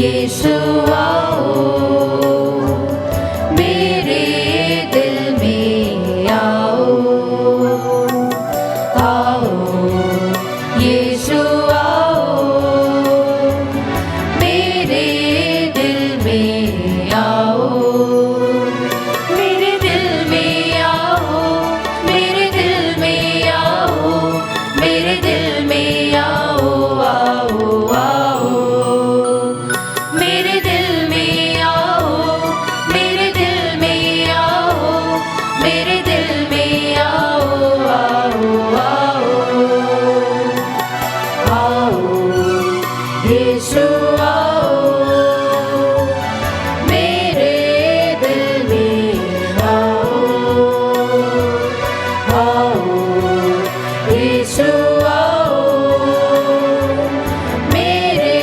यीशु आओ, मेरे दिल में आओ, आओ यीशु आओ, मेरे दिल में आओ, मेरे दिल में आओ, मेरे दिल में आओ, मेरे दिल में आओ, आओ आओ, मेरे दिल में आओ, मेरे दिल में आओ, मेरे दिल में आओ, आओ आओ, आओ यीशु आओ, मेरे दिल में आओ, आओ यीशु आओ, मेरे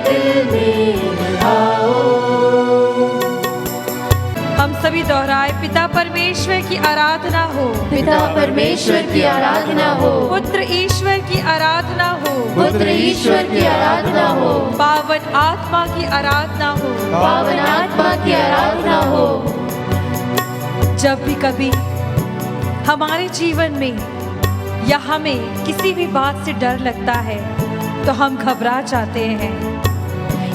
दिल में आओ। हम सभी दोहराए, पिता परमेश्वर की आराधना हो, पिता परमेश्वर की आराधना हो, पुत्र ईश्वर की आराधना हो, पुत्र ईश्वर की आराधना हो, पावन आत्मा की आराधना हो। पावन आत्मा की आराधना हो। जब भी कभी हमारे जीवन में या हमें किसी भी बात से डर लगता है तो हम घबरा जाते हैं।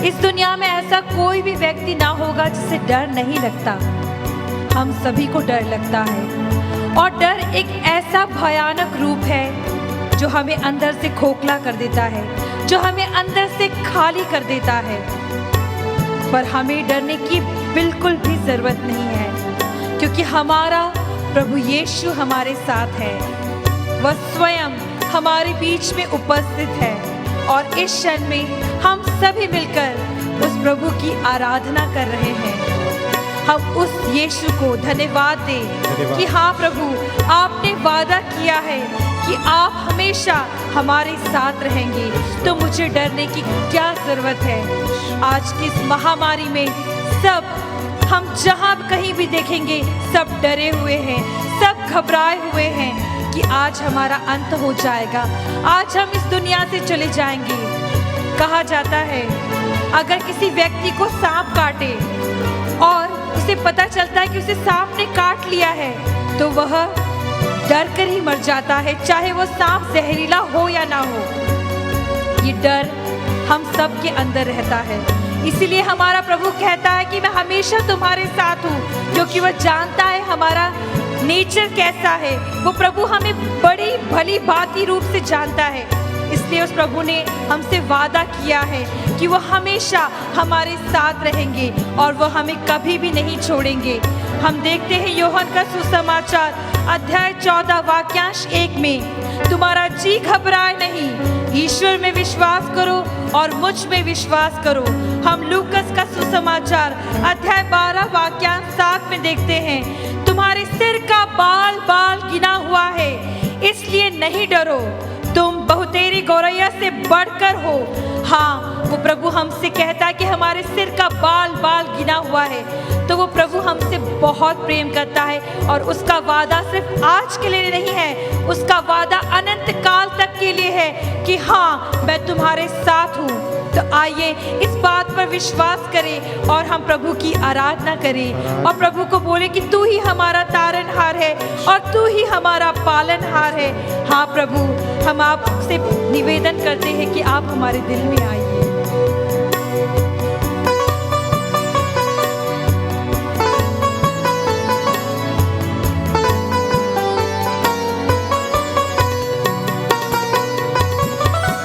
इस दुनिया में ऐसा कोई भी व्यक्ति ना होगा जिसे डर नहीं लगता। हम सभी को डर लगता है और डर एक ऐसा भयानक रूप है जो हमें अंदर से खोखला कर देता है, जो हमें अंदर से खाली कर देता है। पर हमें डरने की बिल्कुल भी जरूरत नहीं है, क्योंकि हमारा प्रभु यीशु हमारे साथ है। वह स्वयं हमारे बीच में उपस्थित है और इस क्षण में हम सभी मिलकर उस प्रभु की आराधना कर रहे हैं। हम उस यीशु को धन्यवाद दें कि हाँ प्रभु, आपने वादा किया है कि आप हमेशा हमारे साथ रहेंगे, तो मुझे डरने की क्या जरूरत है। आज की इस महामारी में सब, हम जहाँ कहीं भी देखेंगे सब डरे हुए हैं, सब घबराए हुए हैं कि आज हमारा अंत हो जाएगा, आज हम इस दुनिया से चले जाएंगे। कहा जाता है अगर किसी व्यक्ति को सांप काटे और उसे पता चलता है कि उसे सांप ने काट लिया है, तो वह डर कर ही मर जाता है, चाहे वो सांप जहरीला हो या ना हो। ये डर हम सब के अंदर रहता है। इसीलिए हमारा प्रभु कहता है कि मैं हमेशा तुम्हारे साथ हूँ, क्योंकि वह जानता है हमारा नेचर कैसा है। वो प्रभु हमें बड़ी भली भांति रूप से जानता है। इसलिए उस प्रभु ने हमसे वादा किया है कि वो हमेशा हमारे साथ रहेंगे और वो हमें कभी भी नहीं छोड़ेंगे। हम देखते हैं यूहन्ना का सुसमाचार अध्याय 14 वाक्यांश 1 में, तुम्हारा जी घबराए नहीं, ईश्वर में विश्वास करो और मुझ में विश्वास करो। हम लूकस का सुसमाचार अध्याय 12 वाक्यांश 7 में देखते हैं, तुम्हारे सिर का बाल बाल गिना हुआ है, इसलिए नहीं डरो, तुम बहुतेरी गौरैया से बढ़कर हो। हाँ, वो प्रभु हमसे कहता है कि हमारे सिर का बाल बाल गिना हुआ है, तो वो प्रभु हमसे बहुत प्रेम करता है और उसका वादा सिर्फ आज के लिए नहीं है, उसका वादा अनंत काल तक के लिए है कि हाँ, मैं तुम्हारे साथ हूँ। तो आइए इस बात पर विश्वास करें और हम प्रभु की आराधना करें और प्रभु को बोले कि तू ही हमारा तारनहार है और तू ही हमारा पालनहार है। हाँ प्रभु, हम आपसे निवेदन करते हैं कि आप हमारे दिल में आइए।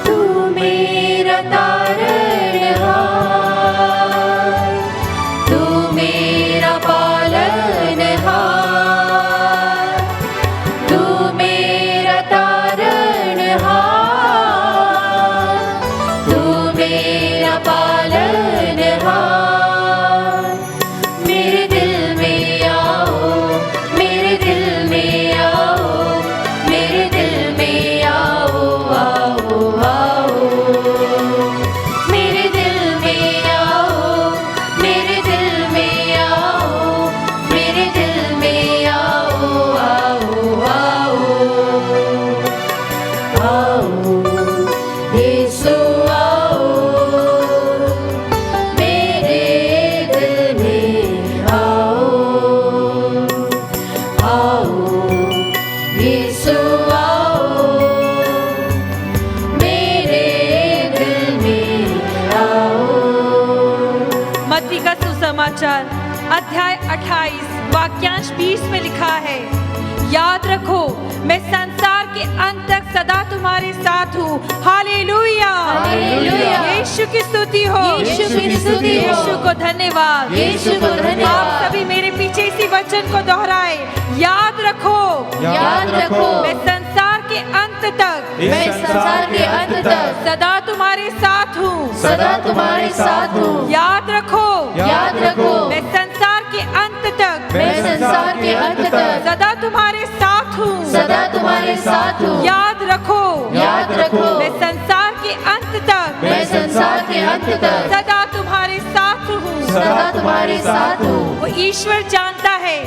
तू मेरा तारनहार, तू मेरा पालनहार, तू मेरा तारनहार, तू मेरा पालनहार। मेरे दिल में आओ, मेरे दिल में आओ, मेरे दिल में आओ, आओ आओ, सुसमाचार अध्याय 28 वाक्यांश 20 में लिखा है, याद रखो मैं संसार के अंत तक सदा तुम्हारे साथ हूँ। Hallelujah, hallelujah. यीशु की स्तुति हो, यीशु की स्तुति हो। यीशु को धन्यवाद, यीशु को धन्यवाद। आप सभी मेरे पीछे इसी वचन को दोहराए, याद रखो याद रखो मैं संसार के अंत तक, मैं संसार के अंत तक सदा तुम्हारे साथ हूँ। सदा तुम्हारे साथ हूँ। याद रखो याद रखो मैं संसार के अंत तक, मैं संसार के अंत तक सदा तुम्हारे साथ हूँ। सदा तुम्हारे साथ हूँ। याद रखो याद रखो मैं संसार के अंत तक, मैं संसार के अंत तक सदा तुम्हारे साथ हूँ। सदा तुम्हारे साथ हूँ। वो ईश्वर जानता है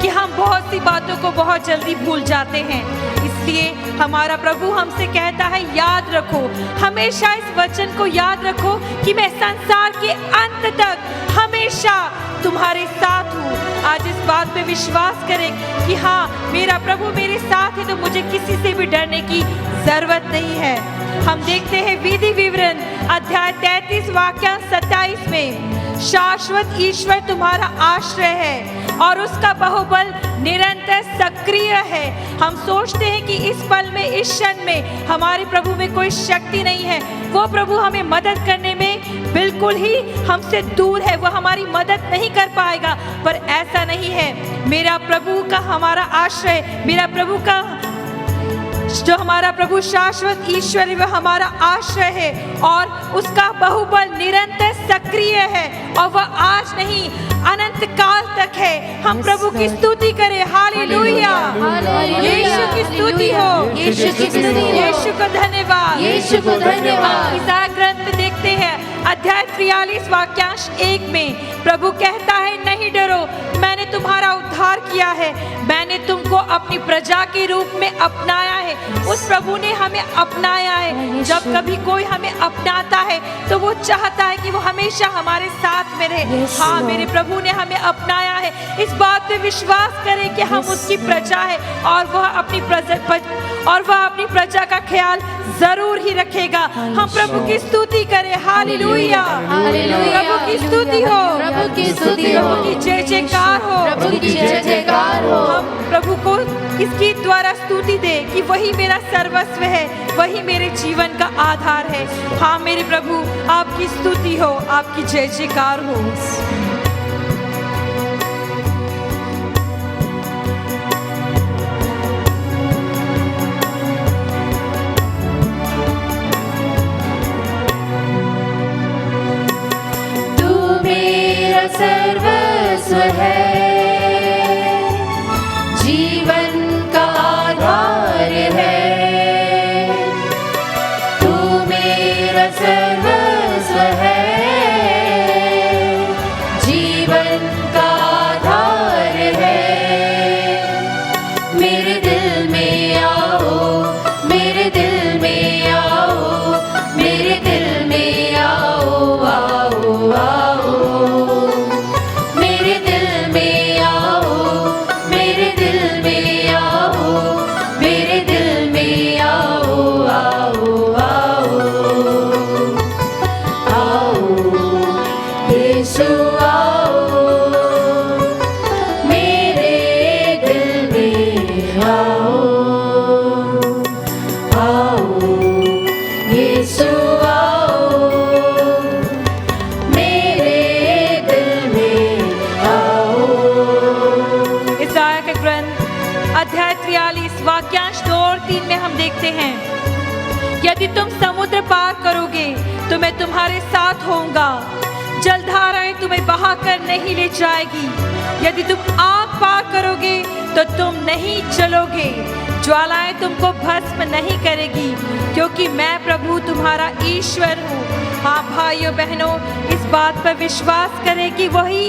कि हम बहुत सी बातों को बहुत जल्दी भूल जाते हैं, इसलिए हमारा प्रभु हमसे कहता है याद रखो, हमेशा इस वचन को याद रखो कि मैं संसार के अंत तक हमेशा तुम्हारे साथ हूँ। आज इस बात पे विश्वास करें कि हाँ मेरा प्रभु मेरे साथ है तो मुझे किसी से भी डरने की जरूरत नहीं है। हम देखते हैं विधि विवरण अध्याय 33 वाक्य 27 में, शाश्वत ईश्वर तुम्हारा आश्रय है और उसका बहुबल निरंतर सक्रिय है। हम सोचते हैं कि इस पल में, इस क्षण में हमारे प्रभु में कोई शक्ति नहीं है, वो प्रभु हमें मदद करने में बिल्कुल ही हमसे दूर है, वो हमारी मदद नहीं कर पाएगा। पर ऐसा नहीं है, मेरा प्रभु का हमारा आश्रय, मेरा प्रभु का जो हमारा प्रभु शाश्वत ईश्वर है वह हमारा आश्रय है और उसका बहुबल निरंतर सक्रिय है और वह आज नहीं अनंत काल तक है। हम प्रभु की स्तुति करें, हालेलुया, यीशु की स्तुति हो, यीशु की स्तुति हो। यीशु को धन्यवाद, यीशु को धन्यवाद। ईसाया ग्रंथ में देखते हैं अध्याय 43 वाक्यांश 1 में प्रभु कहता है नहीं डरो, मैंने तुम्हारा उद्धार किया है, मैंने तुमको अपनी प्रजा के रूप में अपनाया है। उस प्रभु ने हमें अपनाया है। जब कभी कोई हमें अपनाता है तो वो चाहता है कि वो हमेशा हमारे साथ में रहे। हाँ मेरे प्रभु ने हमें अपनाया है, इस बात पे विश्वास करें कि हम उसकी प्रजा है और वह अपनी प्रजा का ख्याल जरूर ही रखेगा। हम प्रभु की स्तुति करें, हालेलुया, हालेलुया। प्रभु की स्तुति हो, प्रभु की स्तुति हो, प्रभु की जय जयकार हो, प्रभु की जय जयकार हो। हम प्रभु को इसकी द्वारा स्तुति दे कि वही मेरा सर्वस्व है, वही मेरे जीवन का आधार है। हाँ मेरे प्रभु आपकी स्तुति हो, आपकी जय जयकार हो। तू मेरा सर्वस्व है, जीवन का आधार है। तू मेरा सर्वस्व है, जीवन का आधार है। मेरे दिल में आओ, मेरे दिल में आओ, मेरे दिल में आओ, आओ, आओ। मेरे दिल में आओ, मेरे दिल में आओ, मेरे दिल में आओ, आओ, आओ। आओ यीशु आओ, मेरे दिल में आओ। आओ यीशु आओ, मेरे दिल में आओ। ईसाया के ग्रंथ अध्याय 43 वाक्यांश 2 और 3 में हम देखते हैं, यदि तुम समुद्र पार करोगे तो मैं तुम्हारे साथ होऊंगा, जलधाराएं तुम्हें बहाकर नहीं ले जाएगी। यदि तुम आग पार करोगे तो तुम नहीं जलोगे, ज्वालाएं तुमको भस्म नहीं करेगी, क्योंकि मैं प्रभु तुम्हारा ईश्वर हूँ। हाँ भाइयों बहनों, इस बात पर विश्वास करें कि वही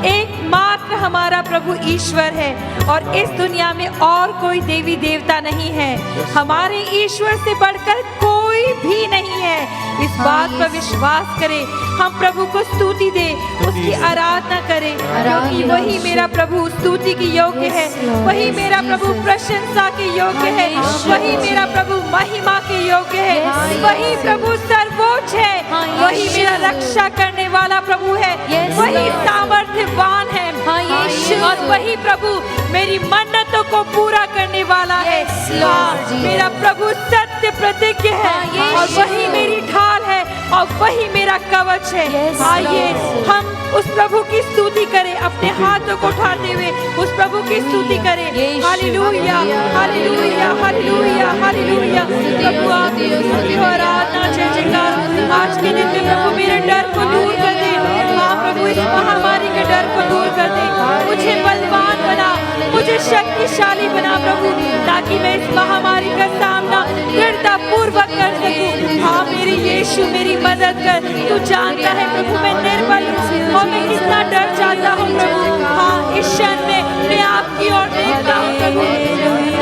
एकमात्र हमारा प्रभु ईश्वर है और इस दुनिया में और कोई देवी देवता नहीं है। हमारे ईश्वर से बढ़कर कोई भी नहीं है। इस बात पर विश्वास करें, हम प्रभु को स्तुति दें, उसकी आराधना करें, क्योंकि वही मेरा प्रभु स्तुति के योग्य है, वही मेरा प्रभु प्रशंसा के योग्य है, वही मेरा प्रभु महिमा के योग्य है, वही प्रभु सर्वोच्च है, हाँ, वही यीशु। मेरा रक्षा करने वाला प्रभु है, Yes, वही Lord। सामर्थ्यवान है, हाँ, यीशु। और वही प्रभु मेरी मन्नतों को पूरा करने वाला है। Yes, Lord हाँ, जी। मेरा प्रभु सत्य प्रतिज्ञ है, हाँ, यीशु। और वही मेरी ढाल है, और वही मेरा कवच है। Yes, आइए Lord। हम उस प्रभु की स्तुति करें, अपने हाथों को उठाते हुए उस प्रभु की स्तुति करें। यीशु। Hallelujah, hallelujah, hallelujah, hallelujah. प्रभु आपकी स्तुति और आराधना, जय जयकार। आज के दिन में प्रभु मेरे डर को दूर कर दे। हाँ प्रभु, इस महामारी के डर को दूर कर दे। मुझे बलवान बना, मुझे शक्तिशाली बना प्रभु, ताकि मैं इस महामारी का सामना दृढ़ता पूर्वक कर सकूं। हाँ मेरे यीशु, मेरी मदद कर। तू जानता है प्रभु मैं निर्बल हूँ और मैं कितना डर जाता हूँ प्रभु। हाँ इस क्षण में मैं आपकी ओर देखता हूँ प्रभु,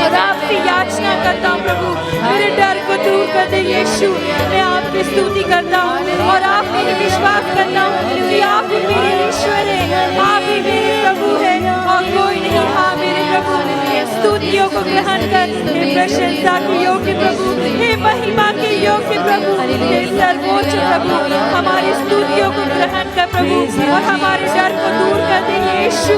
और आपकी याचना करता हूँ प्रभु, मेरे डर को दूर कर दे यीशु। मैं आपकी स्तुति करता हूँ और आप मेरे विश्वास करता हूँ कि आप ही मेरे ईश्वर है, आप ही मेरे प्रभु है और कोई नहीं। हाँ मेरे प्रभु, इन स्तुतियों को ग्रहण कर, हे प्रशंसा के योग्य प्रभु, हे महिमा के योग्य प्रभु, हे सर्वोच्च प्रभु, हमारी स्तुतियों को ग्रहण कर प्रभु, और हमारे डर को दूर कर दे यीशु।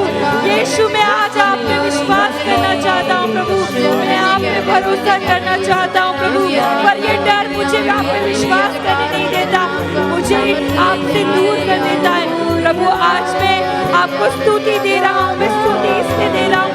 यीशु मैं आज आप पे विश्वास करना चाहता हूँ प्रभु, मैं आप पे भरोसा करना चाहता हूँ प्रभु, पर ये डर मुझे आप पे विश्वास करने नहीं देता, मुझे आपसे दूर कर देता है प्रभु। आज मैं आपको स्तुति दे रहा हूँ, मैं स्तुति इसलिए दे रहा हूँ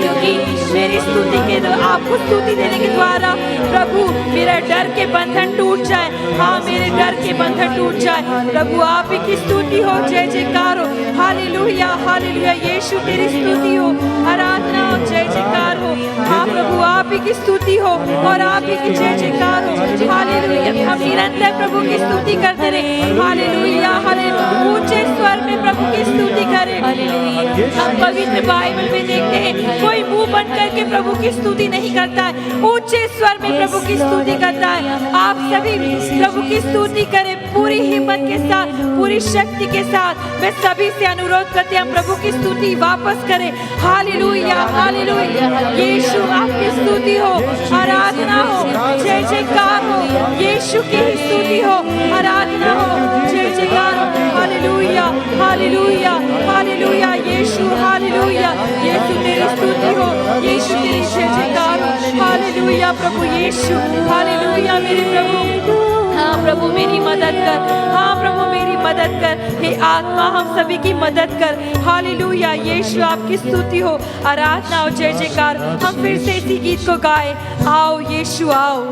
क्योंकि मेरी स्तुति के आपको स्तुति देने के द्वारा प्रभु मेरा डर के बंधन टूट जाए। हाँ मेरे डर के बंधन टूट जाए प्रभु, आप ही की स्तुति हो, जय जयकार हो। हालेलुया, हालेलुया, यीशु तेरी स्तुति हो, आराधना हो, जय जयकार हो। हाँ प्रभु आप ही की स्तुति हो और आप ही की जय जयकार हो। हालेलुया, हम निरंतर प्रभु की स्तुति करते रहे। हालेलुया, हालेलुया, ऊंचे स्वर में प्रभु की स्तुति करें। हम पवित्र बाइबल में देखते हैं कोई मुंह बंद करके प्रभु की स्तुति नहीं करता है, ऊंचे स्वर में प्रभु की स्तुति करता है। आप सभी प्रभु की स्तुति करें पूरी हिम्मत के साथ, पूरी शक्ति के साथ। मैं सभी से अनुरोध करते हैं हम प्रभु की स्तुति वापस करें। हालेलुया, हालेलुया, यीशु आपकी स्तुति हो, आराधना हो, जय जयकार हो, यीशु की ही स्तुति हो, आराधना हो, जय जयकार हो। हालेलुया, हालेलुया, हालेलुया, यीशु, हालेलुया, यीशु तेरी स्तुति हो, यीशु तेरी जय जयकार हो। हालेलुया प्रभु यीशु, हालेलुया मेरे प्रभु। हाँ प्रभु मेरी मदद कर, हाँ प्रभु मेरी मदद कर, हे आत्मा हम सभी की मदद कर। हालेलुया, यीशु आपकी स्तुति हो, आराधना हो, जय जयकार। हम फिर से इसी गीत को गाए, आओ यीशु आओ।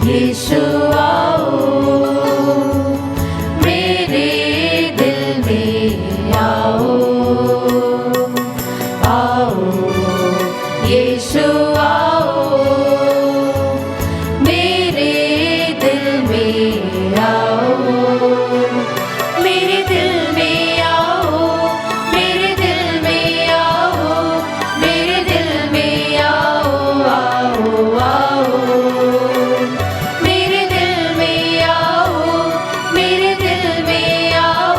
यीशु आओ, मेरे दिल में आओ, आओ यीशु आओ, मेरे दिल में आओ, मेरे दिल में आओ, मेरे दिल में आओ, मेरे दिल में आओ, आओ आओ, मेरे दिल में आओ, मेरे दिल में आओ,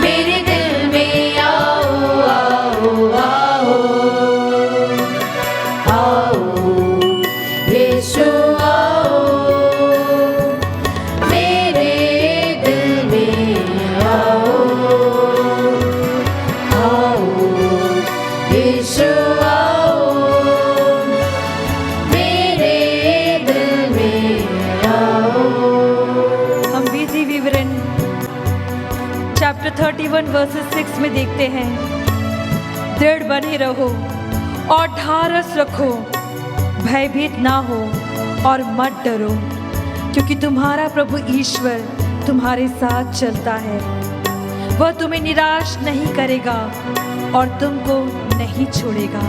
मेरे दिल में आओ, आओ आओ, आओ यीशु आओ, मेरे दिल में आओ, आओ यीशु आओ, मेरे दिल में आओ। हम विधि विवरण चैप्टर 31 वर्सेस 6 में देखते हैं, दृढ़ बने रहो और ढारस रखो, भयभीत ना हो और मत डरो, क्योंकि तुम्हारा प्रभु ईश्वर तुम्हारे साथ चलता है। वह तुम्हें निराश नहीं करेगा और तुमको नहीं छोड़ेगा।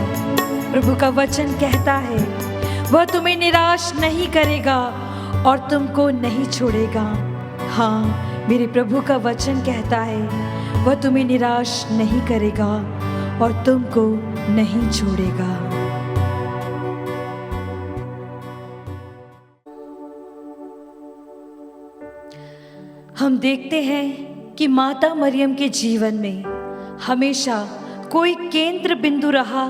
प्रभु का वचन कहता है वह तुम्हें निराश नहीं करेगा और तुमको नहीं छोड़ेगा। हाँ मेरे प्रभु का वचन कहता है वह तुम्हें निराश नहीं करेगा और तुमको नहीं छोड़ेगा। हम देखते हैं कि माता मरियम के जीवन में हमेशा कोई केंद्र बिंदु रहा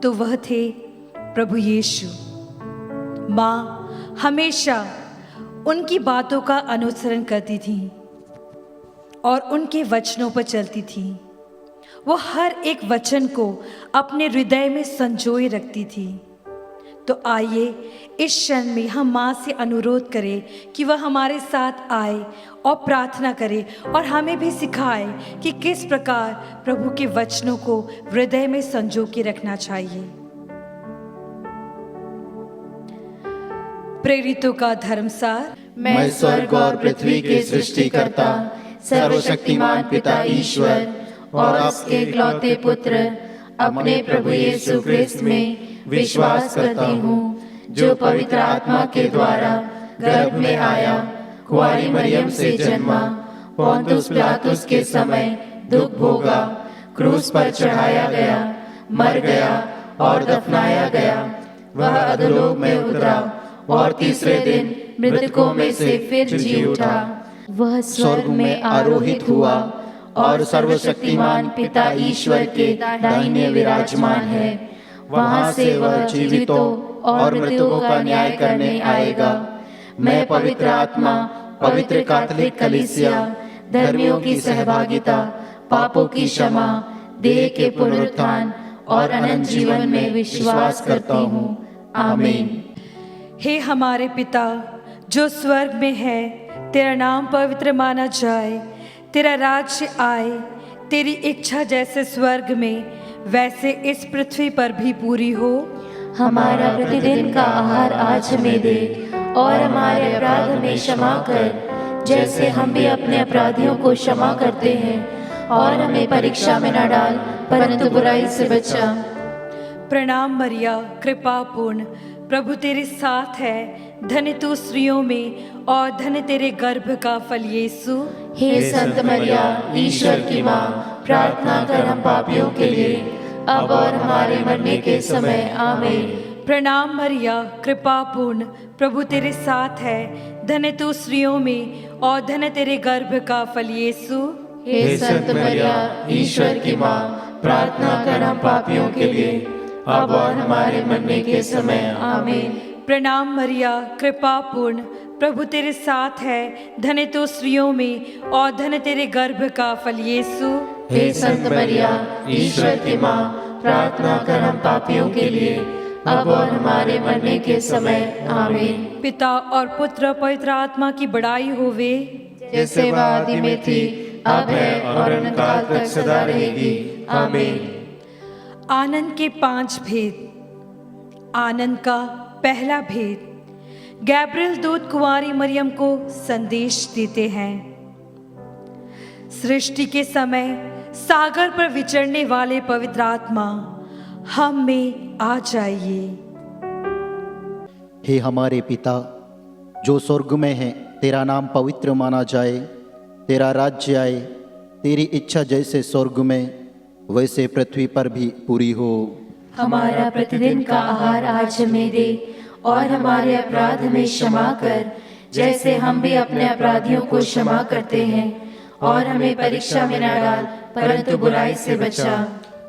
तो वह थे प्रभु यीशु। माँ हमेशा उनकी बातों का अनुसरण करती थी और उनके वचनों पर चलती थी। वो हर एक वचन को अपने हृदय में संजोए रखती थी। तो आइए इस क्षण में हम माँ से अनुरोध करें कि वह हमारे साथ आए और प्रार्थना करे और हमें भी सिखाए कि किस प्रकार प्रभु के वचनों को हृदय में संजो के रखना चाहिए। प्रेरितों का धर्मसार। मैं स्वर्ग और पृथ्वी के सृष्टिकर्ता सर्वशक्तिमान पिता ईश्वर और आपके इकलौते पुत्र अपने प्रभु यीशु ख्रिस्त में विश्वास करती हूँ, जो पवित्र आत्मा के द्वारा गर्भ में आया, कुंवारी मरियम से जन्मा, पोंतुस पिलातुस के समय दुख भोगा, क्रूस पर चढ़ाया गया, मर गया और दफनाया गया। वह अधोलोक में उतरा और तीसरे दिन मृतकों में से फिर जी उठा। वह स्वर्ग में आरोहित हुआ और सर्वशक्तिमान पिता ईश्वर के दाहिने विराजमान है। वहां से वह जीवितों और मृतकों का न्याय करने आएगा। मैं पवित्र आत्मा, पवित्र कैथोलिक कलीसिया, धर्मियों की सहभागिता, पापों की क्षमा, देह के पुनरुत्थान और अनंत जीवन में विश्वास करती हूँ। आमीन। हे हमारे पिता जो स्वर्ग में है, तेरा नाम पवित्र माना जाए, तेरा राज्य आए, तेरी इच्छा जैसे स्वर्ग में वैसे इस पृथ्वी पर भी पूरी हो। हमारा प्रतिदिन का आहार आज हमें दे और हमारे अपराध हमें क्षमा कर, जैसे हम भी अपने अपराधियों को क्षमा करते हैं, और हमें परीक्षा में न डाल परंतु बुराई से बचा। प्रणाम मरिया, कृपा पूर्ण, प्रभु तेरे साथ है, धन्य तू स्त्रियों में और धन्य तेरे गर्भ का फल यीशु। हे संत मरिया, ईश्वर की माँ, प्रार्थना कर हम पापियों के लिए, अब और हमारे मरने के समय। आमीन। प्रणाम मरिया, कृपा पूर्ण, प्रभु तेरे साथ है, धन्य तू स्त्रियों में और धन्य तेरे गर्भ का फल यीशु। हे संत मरिया, ईश्वर की माँ, प्रार्थना कर हम पापियों के लिए, अब और हमारे मरने के समय। आमीन। प्रणाम मरिया, कृपा पूर्ण, प्रभु तेरे साथ है, धन्य तू स्त्रियों में और धन्य तेरे गर्भ का फल यीशु। हे संत मरिया, ईश्वर की माँ, प्रार्थना कर हम पापियों के लिए, अब और हमारे मरने के समय। आमीन। पिता और पुत्र पवित्र आत्मा की बड़ाई होवे, जैसे वह आदि में थी, अब है और अनंत काल तक सदा रहेगी। आमीन। आनंद के 5 भेद। आनंद का पहला भेद, गैब्रियल दूत कुंवारी मरियम को संदेश देते हैं। सृष्टि के समय सागर पर विचरने वाले पवित्र आत्मा हम में आ जाइए। हे हमारे पिता जो स्वर्ग में है, तेरा नाम पवित्र माना जाए, तेरा राज्य आए, तेरी इच्छा जैसे स्वर्ग में वैसे पृथ्वी पर भी पूरी हो। हमारा प्रतिदिन का आहार आज हमें दे और हमारे अपराध हमें क्षमा कर, जैसे हम भी अपने अपराधियों को क्षमा करते हैं, और हमें परीक्षा में न डाल परंतु बुराई से बचा।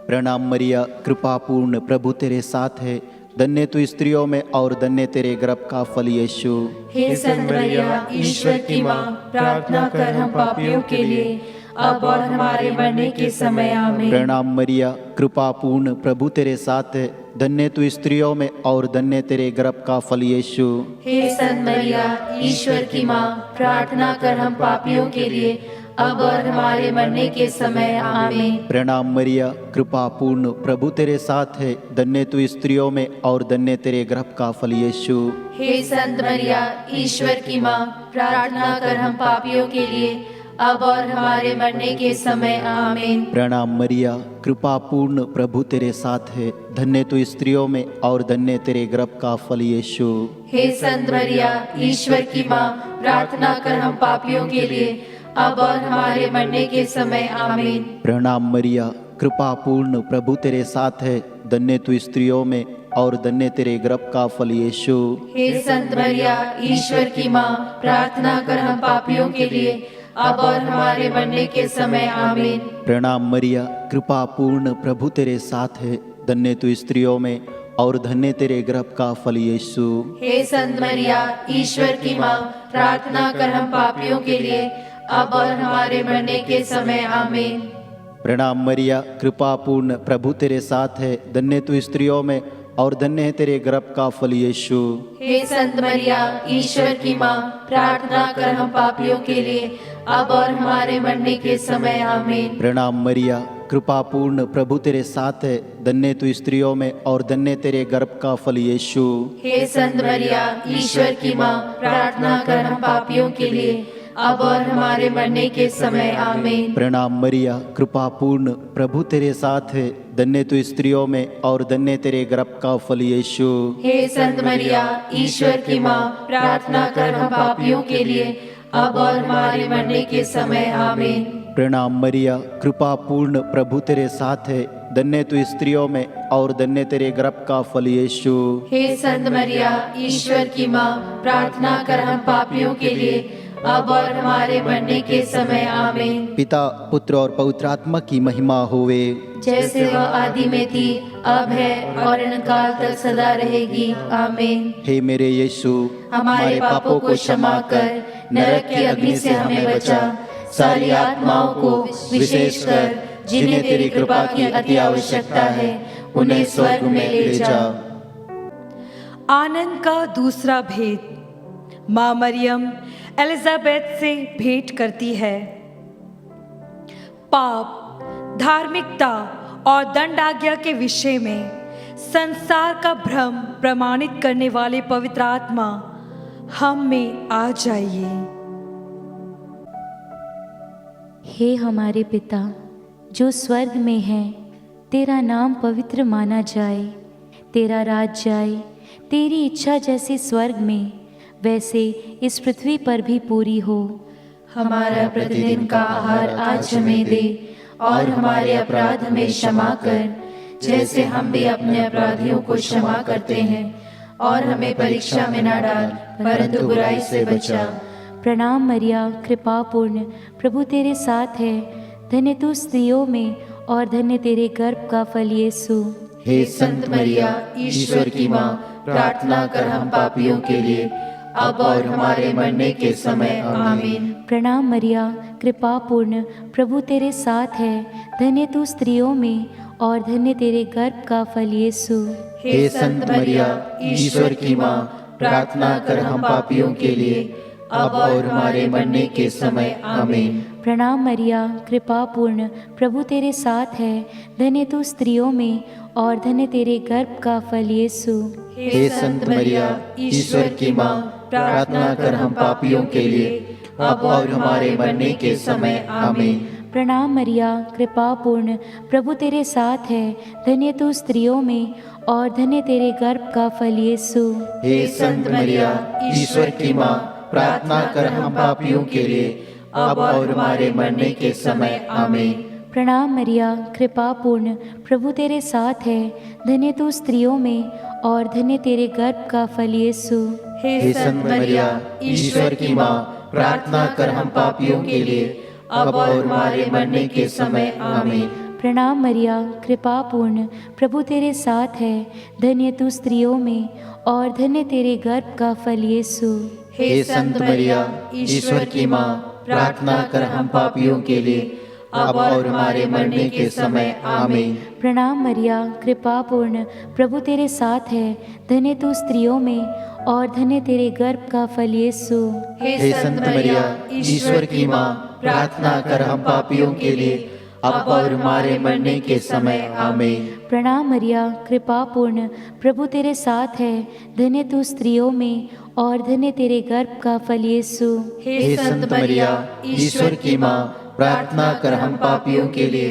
प्रणाम मरिया, कृपा पूर्ण, प्रभु तेरे साथ है, धन्य तू स्त्रियों में और धन्य तेरे गर्भ का फल यीशु। हे संत मरिया, ईश्वर की माँ, प्रार्थना कर हम पापियों के लिए, अब और हमारे मरने के समय। आमीन। प्रणाम मरिया, कृपा पूर्ण, प्रभु तेरे साथ है, धन्य तू स्त्रियों में और धन्य तेरे गर्भ का फल यीशु। हे संत मरिया, ईश्वर की माँ, प्रार्थना कर हम पापियों के लिए, अब और हमारे मरने के समय। आमीन। प्रणाम मरिया, कृपा पूर्ण, प्रभु तेरे साथ है, धन्य तू स्त्रियों में और धन्य तेरे गर्भ का फल यीशु। हे संत मरिया, ईश्वर की माँ, प्रार्थना कर हम पापियों के लिए, अब और हमारे मरने के समय। आमीन। प्रणाम मरिया, कृपा पूर्ण, प्रभु तेरे साथ है, धन्य तू स्त्रियों में और धन्य तेरे गर्भ का फल यीशु। हे संत मरिया, ईश्वर की माँ, प्रार्थना कर हम पापियों के लिए, अब और हमारे मरने के समय। आमीन। प्रणाम मरिया, कृपा पूर्ण, प्रभु तेरे साथ है, धन्य तू स्त्रियों में और धन्य तेरे गर्भ का फल यीशु। हे संत मरिया, ईश्वर की माँ, प्रार्थना कर हम पापियों के लिए, अब और हमारे मरने के समय आमीन। प्रणाम मरिया, कृपा पूर्ण, प्रभु तेरे साथ है। धन्य तू स्त्रियों में और धन्य तेरे गर्भ का फल यीशु। हे संत मरिया, ईश्वर की माँ, प्रार्थना कर हम पापियों के लिए, अब और हमारे मरने के समय आमीन। प्रणाम मरिया, कृपा पूर्ण, प्रभु तेरे साथ है। धन्य तू स्त्रियों में और धन्य है तेरे गर्भ का फल यीशु। हे संत मरिया, ईश्वर की माँ, प्रार्थना कर हम पापियों के लिए, अब और हमारे मरने के समय आमीन। प्रणाम मरिया, कृपा पूर्ण, प्रभु तेरे साथ है। धन्य तू स्त्रियों में और धन्य तेरे गर्भ का फल यीशु। हे संत मरिया, ईश्वर की माँ, प्रार्थना कर हम पापियों के लिए, अब और हमारे मरने के समय आमीन। प्रणाम मरिया, कृपा पूर्ण, प्रभु तेरे साथ है। धन्य तू स्त्रियों में और धन्य तेरे गर्भ का फल यीशु। हे संत मरिया, ईश्वर की माँ, प्रार्थना कर हम पापियों के लिए, अब और हमारे मरने के समय आमीन। प्रणाम मरिया, कृपा पूर्ण, प्रभु तेरे साथ है। धन्य तू स्त्रियों में और धन्य तेरे गर्भ का फल यीशु। हे संत मरिया, ईश्वर की माँ, प्रार्थना कर हम पापियों के लिए, अब और हमारे मरने के समय आमीन। पिता, पुत्र और पवित्र आत्मा की महिमा होवे, जैसे वह आदि में थी, अब है और अनंतकाल तक सदा रहेगी, आमीन। हे मेरे यीशु, हमारे पापों को क्षमा कर नरक की अग्नि से हमें बचा, सारी आत्माओं को विशेषकर जिन्हें तेरी कृपा की अति आवश्यकता है, उन्हें स्वर्ग में ले जा। आनंद का दूसरा भेद। माँ मरियम एलिजाबेथ से भेंट करती है। पाप, धार्मिकता और दंड आज्ञा के विषय में संसार का भ्रम प्रमाणित करने वाले पवित्र आत्मा हम में आ जाइए। हे हमारे पिता जो स्वर्ग में है, तेरा नाम पवित्र माना जाए, तेरा राज्य आए, तेरी इच्छा जैसे स्वर्ग में वैसे इस पृथ्वी पर भी पूरी हो। हमारा प्रतिदिन का आहार आज हमें दे, और हमारे अपराध हमें क्षमा कर, जैसे हम भी अपने अपराधियों को क्षमा करते हैं, और हमें परीक्षा में न डाल, परंतु बुराई से बचा। प्रणाम मरिया, कृपा पूर्ण, प्रभु तेरे साथ है। धन्य तू स्त्रियों में और धन्य तेरे गर्भ का फल यीशु। हे संत मरिया, ईश्वर की माँ, प्रार्थना कर हम पापियों के लिए, अब और हमारे मरने के समय आमीन। प्रणाम मरिया, कृपा पूर्ण, प्रभु तेरे साथ है। धन्य तू स्त्रियों में और धन्य तेरे गर्भ का फल यीशु। हे संत मरिया, ईश्वर की माँ, प्रार्थना कर हम पापियों के लिए, अब और हमारे मरने के समय आमीन। प्रणाम मरिया, कृपा पूर्ण, प्रभु तेरे साथ है। धन्य तू स्त्रियों में और धन्य तेरे गर्भ का फल यीशु। हे संत मरिया, ईश्वर की माँ, प्रार्थना कर हम पापियों के लिए, अब और हमारे मरने के समय आमीन। प्रणाम मरिया, कृपा पूर्ण, प्रभु तेरे साथ है। धन्य तू स्त्रियों में और धन्य तेरे गर्भ का फल यीशु। हे संत मरिया, ईश्वर की माँ, प्रार्थना कर हम पापियों के लिए, अब और हमारे मरने के समय आमीन। प्रणाम मरिया, कृपा पूर्ण, प्रभु तेरे साथ है। धन्य तू स्त्रियों में और धन्य तेरे गर्भ का फल यीशु। हे संत मरिया, ईश्वर की माँ, प्रार्थना कर हम पापियों के लिए, अब और हमारे मरने के समय आमीन। प्रणाम मरिया, कृपा पूर्ण, प्रभु तेरे साथ है। धन्य तू स्त्रियों में और धन्य तेरे गर्भ का फल यीशु। हे संत मरिया, ईश्वर की माँ, प्रार्थना कर हम पापियों के लिए, अब और हमारे मरने के समय आमीन। प्रणाम मरिया, कृपा पूर्ण, प्रभु तेरे साथ है। धन्य तू स्त्रियों में और धन्य तेरे गर्भ का फल यीशु। हे संत मरिया, ईश्वर की माँ, प्रार्थना कर हम पापियों के लिए, अब और हमारे मरने के समय आमीन। प्रणाम मरिया, कृपा पूर्ण, प्रभु तेरे साथ है। धन्य तू स्त्रियों में और धन्य तेरे गर्भ का फल यीशु। हे संत मरिया, ईश्वर की माँ, प्रार्थना कर हम पापियों के लिए,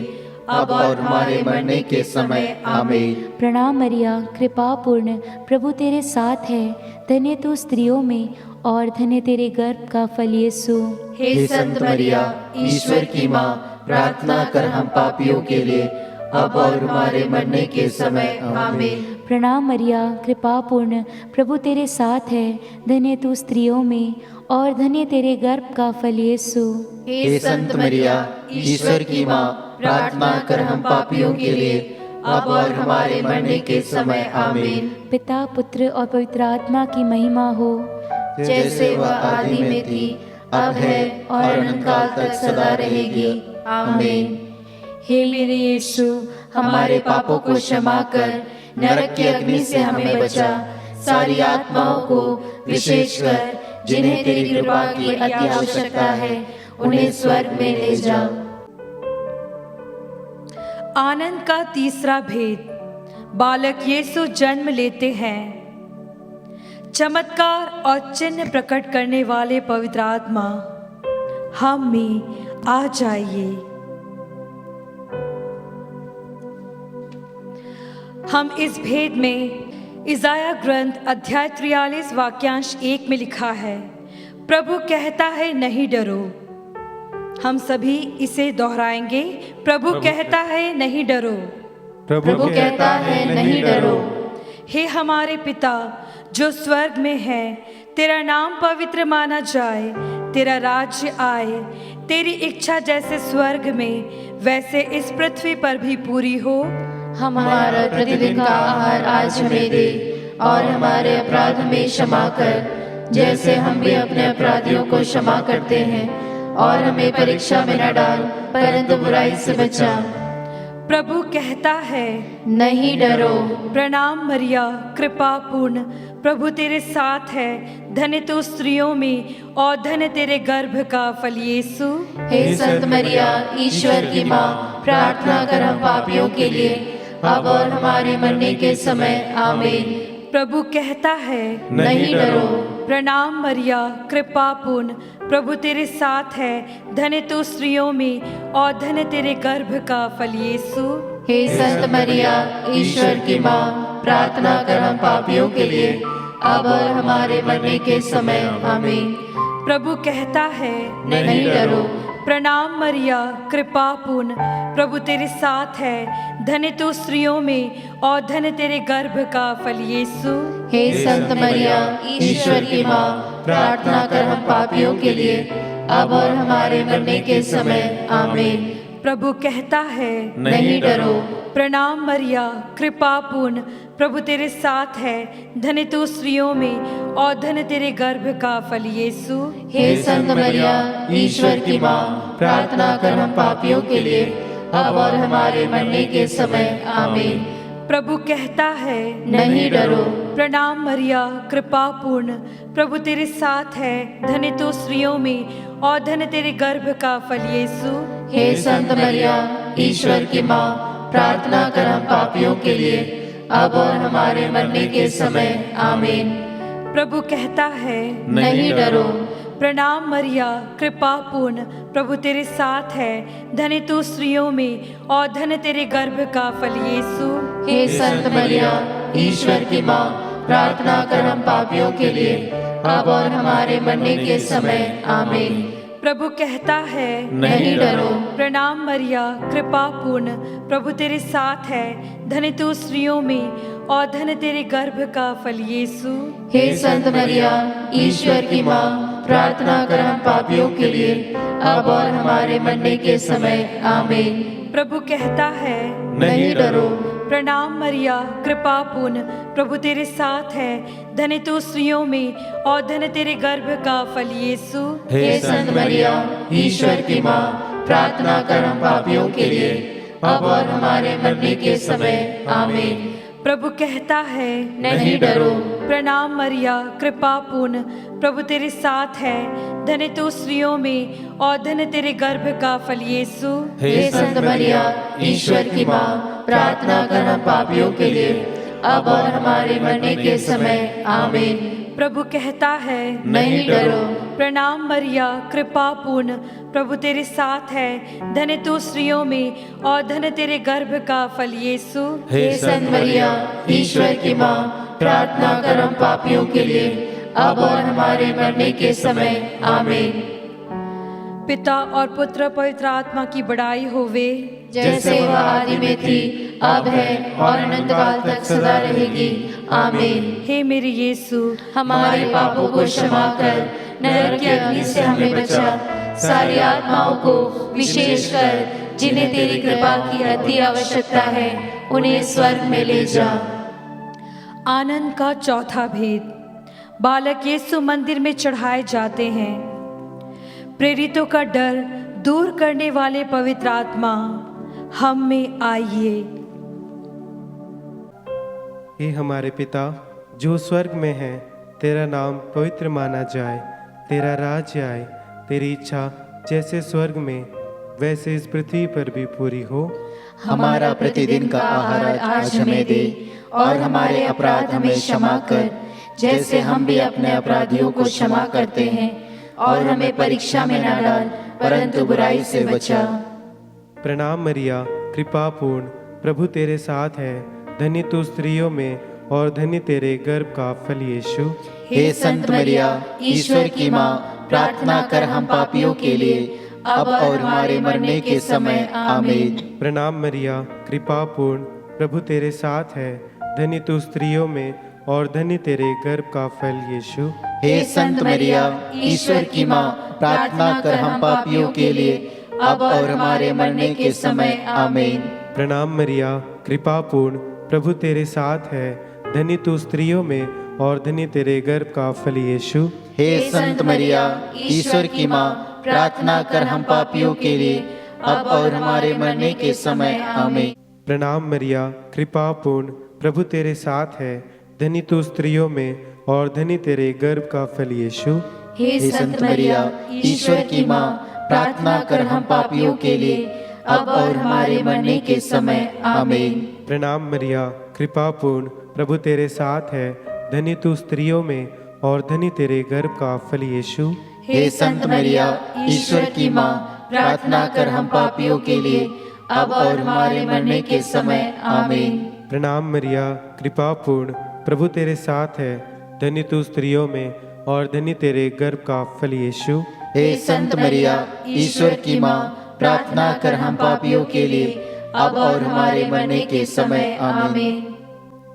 अब और हमारे मरने के समय आमीन। प्रणाम मरिया, कृपा पूर्ण, प्रभु तेरे साथ है। धन्य तू स्त्रियों में और धन्य तेरे गर्भ का फल यीशु। हे संत मरिया, ईश्वर की माँ, प्रार्थना कर हम पापियों के लिए, अब और हमारे मरने के समय आमीन। प्रणाम मरिया, कृपा पूर्ण, प्रभु तेरे साथ है। धन्य तू स्त्रियों में और धन्य तेरे गर्भ का फल यीशु। हे संत मरिया, ईश्वर की माँ, प्रार्थना कर हम पापियों के लिए, अब और हमारे मरने के समय। आमीन। पिता, पुत्र और पवित्र आत्मा की महिमा हो, जैसे वह आदि में थी, अब है और अनंत काल तक सदा रहेगी। आमीन। हे मेरे यीशु, हमारे पापों को क्षमा कर नरक की अग्नि से हमें बचा, सारी आत्माओं को विशेषकर जिन्हें तेरी कृपा की अति आवश्यकता है, उन्हें स्वर्ग में ले जा। आनंद का तीसरा भेद, बालक यीशु जन्म लेते हैं। चमत्कार और चिन्ह प्रकट करने वाले पवित्र आत्मा हम में आ जाइए। हम इस भेद में इज़ाया ग्रंथ अध्याय 43 वाक्यांश 1 में लिखा है, प्रभु कहता है नहीं डरो। हम सभी इसे दोहराएंगे, प्रभु कहता है नहीं डरो। प्रभु कहता है नहीं डरो। हे हमारे पिता जो स्वर्ग में है, तेरा नाम पवित्र माना जाए, तेरा राज्य आए, तेरी इच्छा जैसे स्वर्ग में वैसे इस पृथ्वी पर भी पूरी हो। हमारा प्रतिदिन का आहार आज हमें दे, और हमारे अपराध हमें क्षमा कर, जैसे हम भी अपने अपराधियों को क्षमा करते हैं, और हमें परीक्षा में न डाल, परंतु बुराई से बचा। प्रभु कहता है नहीं डरो। प्रणाम मरिया, कृपा पूर्ण, प्रभु तेरे साथ है, धन्य तू स्त्रियों में और धन्य तेरे गर्भ का फल यीशु। हे संत मरिया, ईश्वर की माँ, प्रार्थना कर हम पापियों के लिए, अब और हमारे मरने के समय। आमीन। प्रभु कहता है नहीं डरो। प्रणाम मरिया, कृपा पूर्ण, प्रभु तेरे साथ है, धन्य तू स्त्रियों में और धन्य तेरे गर्भ का फल यीशु। हे संत मरिया, ईश्वर की माँ, प्रार्थना कर हम पापियों के लिए, अब और हमारे मरने के समय। आमीन। प्रभु कहता है नहीं डरो। प्रणाम मरिया, कृपा पूर्ण, प्रभु तेरे साथ है, धन्य तू स्त्रियों में और धन्य तेरे गर्भ का फल यीशु। हे संत मरिया, ईश्वर की माँ, प्रार्थना कर हम पापियों के लिए, अब और हमारे मरने के समय। आमीन। प्रभु कहता है नहीं डरो। प्रणाम मरिया, कृपा पूर्ण, प्रभु तेरे साथ है, धन्य तू स्त्रियों में और धन्य तेरे गर्भ का फल यीशु। हे संत मरिया, ईश्वर की माँ, प्रार्थना कर हम पापियों के लिए, अब और हमारे मरने के समय। आमीन। प्रभु कहता है नहीं डरो। प्रणाम मरिया, कृपा पूर्ण, प्रभु तेरे साथ है, धन्य तू स्त्रियों में और धन्य तेरे गर्भ का फल यीशु। हे संत मरिया, ईश्वर की माँ, प्रार्थना कर हम पापियों के लिए, अब और हमारे मरने के समय। आमीन। प्रभु कहता है नहीं डरो। प्रणाम मरिया, कृपा पूर्ण, प्रभु तेरे साथ है, धन्य तू स्त्रियों में और धन्य तेरे गर्भ का फल यीशु। हे संत मरिया, ईश्वर की माँ, प्रार्थना कर हम पापियों के लिए, अब और हमारे मरने के समय। आमीन। प्रभु कहता है नहीं डरो। प्रणाम मरिया, कृपा पूर्ण, प्रभु तेरे साथ है, धन्य तू स्त्रियों में और धन्य तेरे गर्भ का फल यीशु। हे संत मरिया, ईश्वर की माँ, प्रार्थना कर हम पापियों के लिए, अब और हमारे मरने के समय। आमीन। प्रभु कहता है नहीं डरो। प्रणाम मरिया, कृपा पूर्ण, प्रभु तेरे साथ है, धन्य तू स्त्रियों में और धन्य तेरे गर्भ का फल यीशु। हे संत मरिया, ईश्वर की माँ, प्रार्थना कर हम पापियों के लिए, अब और हमारे मरने के समय। आमीन। प्रभु कहता है नहीं डरो। प्रणाम मरिया, कृपा पूर्ण, प्रभु तेरे साथ है, धन्य तू स्त्रियों में और धन्य तेरे गर्भ का फल यीशु। हे संत मरिया, ईश्वर की माँ, प्रार्थना कर हम पापियों के लिए, अब और हमारे मरने के समय। आमीन। प्रभु कहता है नहीं डरो। प्रणाम मरिया, कृपा पूर्ण, प्रभु तेरे साथ है, धन्य तू स्त्रियों में और धन्य तेरे गर्भ का फल यीशु। हे संत मरिया, ईश्वर की माँ, प्रार्थना कर हम पापियों के लिए, अब और हमारे मरने के समय। आमीन। पिता और पुत्र पवित्र आत्मा की बड़ाई होवे, जैसे वह आदि में थी, अब है और अनंत काल तक सदा रहेगी। आमीन। हे मेरे यीशु, हमारे पापों को क्षमा कर, नरक की अग्नि से हमें बचा। सारी आत्माओं को विशेषकर जिन्हें तेरी कृपा की अति आवश्यकता है, उन्हें स्वर्ग में ले जा। आनंद का चौथा भेद। बालक यीशु मंदिर में चढ़ाए जाते हैं। प्रेरितों का डर दूर करने वाले पवित्र आत्मा, हम में आइए। हे हमारे पिता जो स्वर्ग में है, तेरा नाम पवित्र माना जाए, तेरा राज्य आए, तेरी इच्छा जैसे स्वर्ग में वैसे इस पृथ्वी पर भी पूरी हो। हमारा प्रतिदिन का आहार आज हमें दे, और हमारे अपराध हमें क्षमा कर, जैसे हम भी अपने अपराधियों को क्षमा करते हैं, और हमें परीक्षा में न डाल, परंतु बुराई से बचा। प्रणाम मरिया, कृपा पूर्ण, प्रभु तेरे साथ है, धन्य तू स्त्रियों में और धन्य तेरे गर्भ का फल यीशु। हे संत मरिया, ईश्वर की माँ, प्रार्थना कर हम पापियों के लिए, अब और हमारे मरने के समय। आमीन। प्रणाम मरिया, कृपा पूर्ण, प्रभु तेरे साथ है, धन्य तू स्त्रियों में और धन्य तेरे गर्भ का फल यीशु। हे संत मरिया, ईश्वर की माँ, प्रार्थना कर हम पापियों के लिए, अब और हमारे मरने के समय। आमीन। प्रणाम मरिया, कृपा पूर्ण, प्रभु तेरे साथ है, धन्य तू स्त्रियों में और धन्य तेरे गर्भ का फल यीशु। हे संत मरिया, ईश्वर की माँ, प्रार्थना कर हम पापियों के लिए, अब और हमारे मरने के समय। आमीन। प्रणाम मरिया, कृपा पूर्ण, प्रभु तेरे साथ है, धन्य तू स्त्रियों में और धन्य तेरे गर्भ का फल यीशु। हे संत मरिया, ईश्वर की माँ, प्रार्थना कर हम पापियों के लिए, अब और हमारे मरने के समय। आमीन। प्रणाम मरिया, कृपा पूर्ण, प्रभु तेरे साथ है, धन्य तू स्त्रियों में और धन्य तेरे गर्भ का फल यीशु। हे संत मरिया, ईश्वर की माँ, प्रार्थना कर हम पापियों के लिए, अब और हमारे मरने के समय। आमीन। प्रणाम मरिया, कृपा पूर्ण, प्रभु तेरे साथ है, धन्य तू स्त्रियों में और धन्य तेरे गर्भ का फल यीशु। हे संत मरिया, ईश्वर की माँ, प्रार्थना कर हम पापियों के लिए, अब और हमारे मरने के समय। आमीन।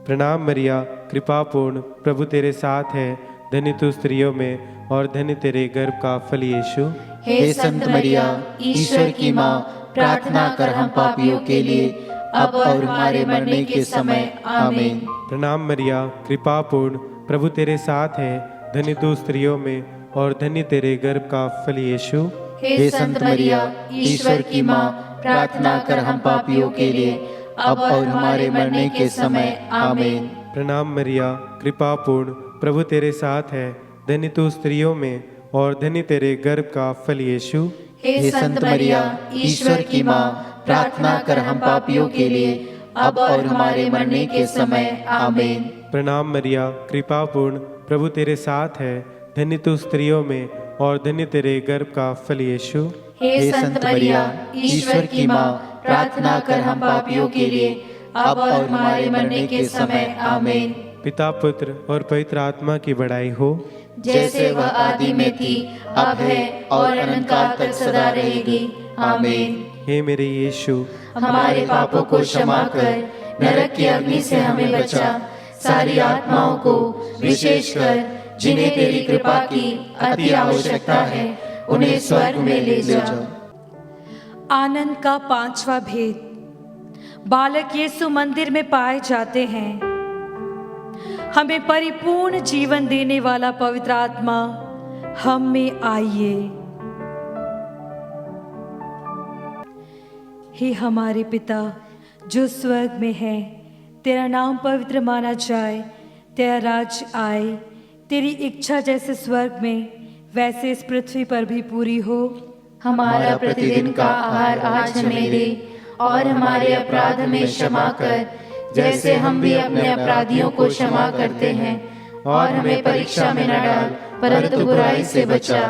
प्रणाम मरिया, कृपा पूर्ण, प्रभु तेरे साथ है, धन्य तू स्त्रियों में और धन्य तेरे गर्भ का फल यीशु। हे संत मरिया, ईश्वर की माँ, प्रार्थना कर हम पापियों के लिए, अब और हमारे मरने के समय। आमीन। प्रणाम मरिया, कृपा पूर्ण, प्रभु तेरे साथ है, धन्य तू स्त्रियों में और धन्य तेरे गर्भ का फल यीशु। हे संत मरिया, ईश्वर की माँ, प्रार्थना कर हम पापियों के लिए, अब और हमारे मरने के समय। आमीन। प्रणाम मरिया, कृपा पूर्ण, प्रभु तेरे साथ है, धन्य तू स्त्रियों में और धन्य तेरे गर्भ का फल यीशु। हे संत मरिया, ईश्वर की माँ, प्रार्थना कर हम पापियों के लिए, अब और हमारे मरने के समय। आमीन। प्रणाम मरिया, कृपा पूर्ण, प्रभु तेरे साथ है, धन्य तू स्त्रियों में और धन्य तेरे गर्भ का फल यीशु। हे संत मरिया, ईश्वर की माँ, प्रार्थना कर हम पापियों के लिए, अब और हमारे मरने के समय। आमीन। पिता, पुत्र और पवित्र आत्मा की बड़ाई हो, जैसे वह आदि में थी, अब है और अनंत काल तक सदा रहेगी। आमीन। हे मेरे यीशु, हमारे पापों को क्षमा कर, नरक की अग्नि से हमें बचा। सारी आत्माओं को विशेषकर जिन्हें तेरी कृपा की अति आवश्यकता है, उन्हें स्वर्ग में ले जा। आनंद का पांचवा भेद। बालक यीशु मंदिर में पाए जाते हैं। हमें परिपूर्ण जीवन देने वाला पवित्र आत्मा, हम में आइए। हे हमारे पिता जो स्वर्ग में है, तेरा नाम पवित्र माना जाए, तेरा राज्य आए, तेरी इच्छा जैसे स्वर्ग में वैसे इस पृथ्वी पर भी पूरी हो। हमारा प्रतिदिन का आहार आज हमें दे, और हमारे अपराध हमें क्षमा कर, जैसे हम भी अपने अपराधियों को क्षमा करते हैं, और हमें परीक्षा में न डाल, परंतु बुराई से बचा।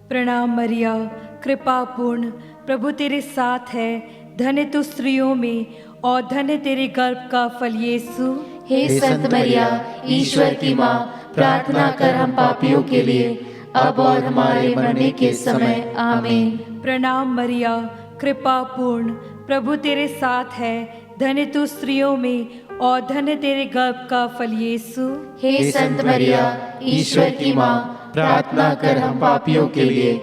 प्रणाम मरिया, कृपा पूर्ण, प्रभु तेरे साथ है, धन्य तू स्त्रियों में और धन्य तेरे गर्भ का फल यीशु। हे संत मरिया, ईश्वर की माँ, प्रार्थना कर हम पापियों के लिए, अब और हमारे मरने के समय। आमीन। प्रणाम मरिया, कृपा पूर्ण, प्रभु तेरे साथ है, धन्य तू स्त्रियों में और धन्य तेरे गर्भ का फल यीशु। हे संत मरिया, ईश्वर की माँ, प्रार्थना कर हम पापियों के लिए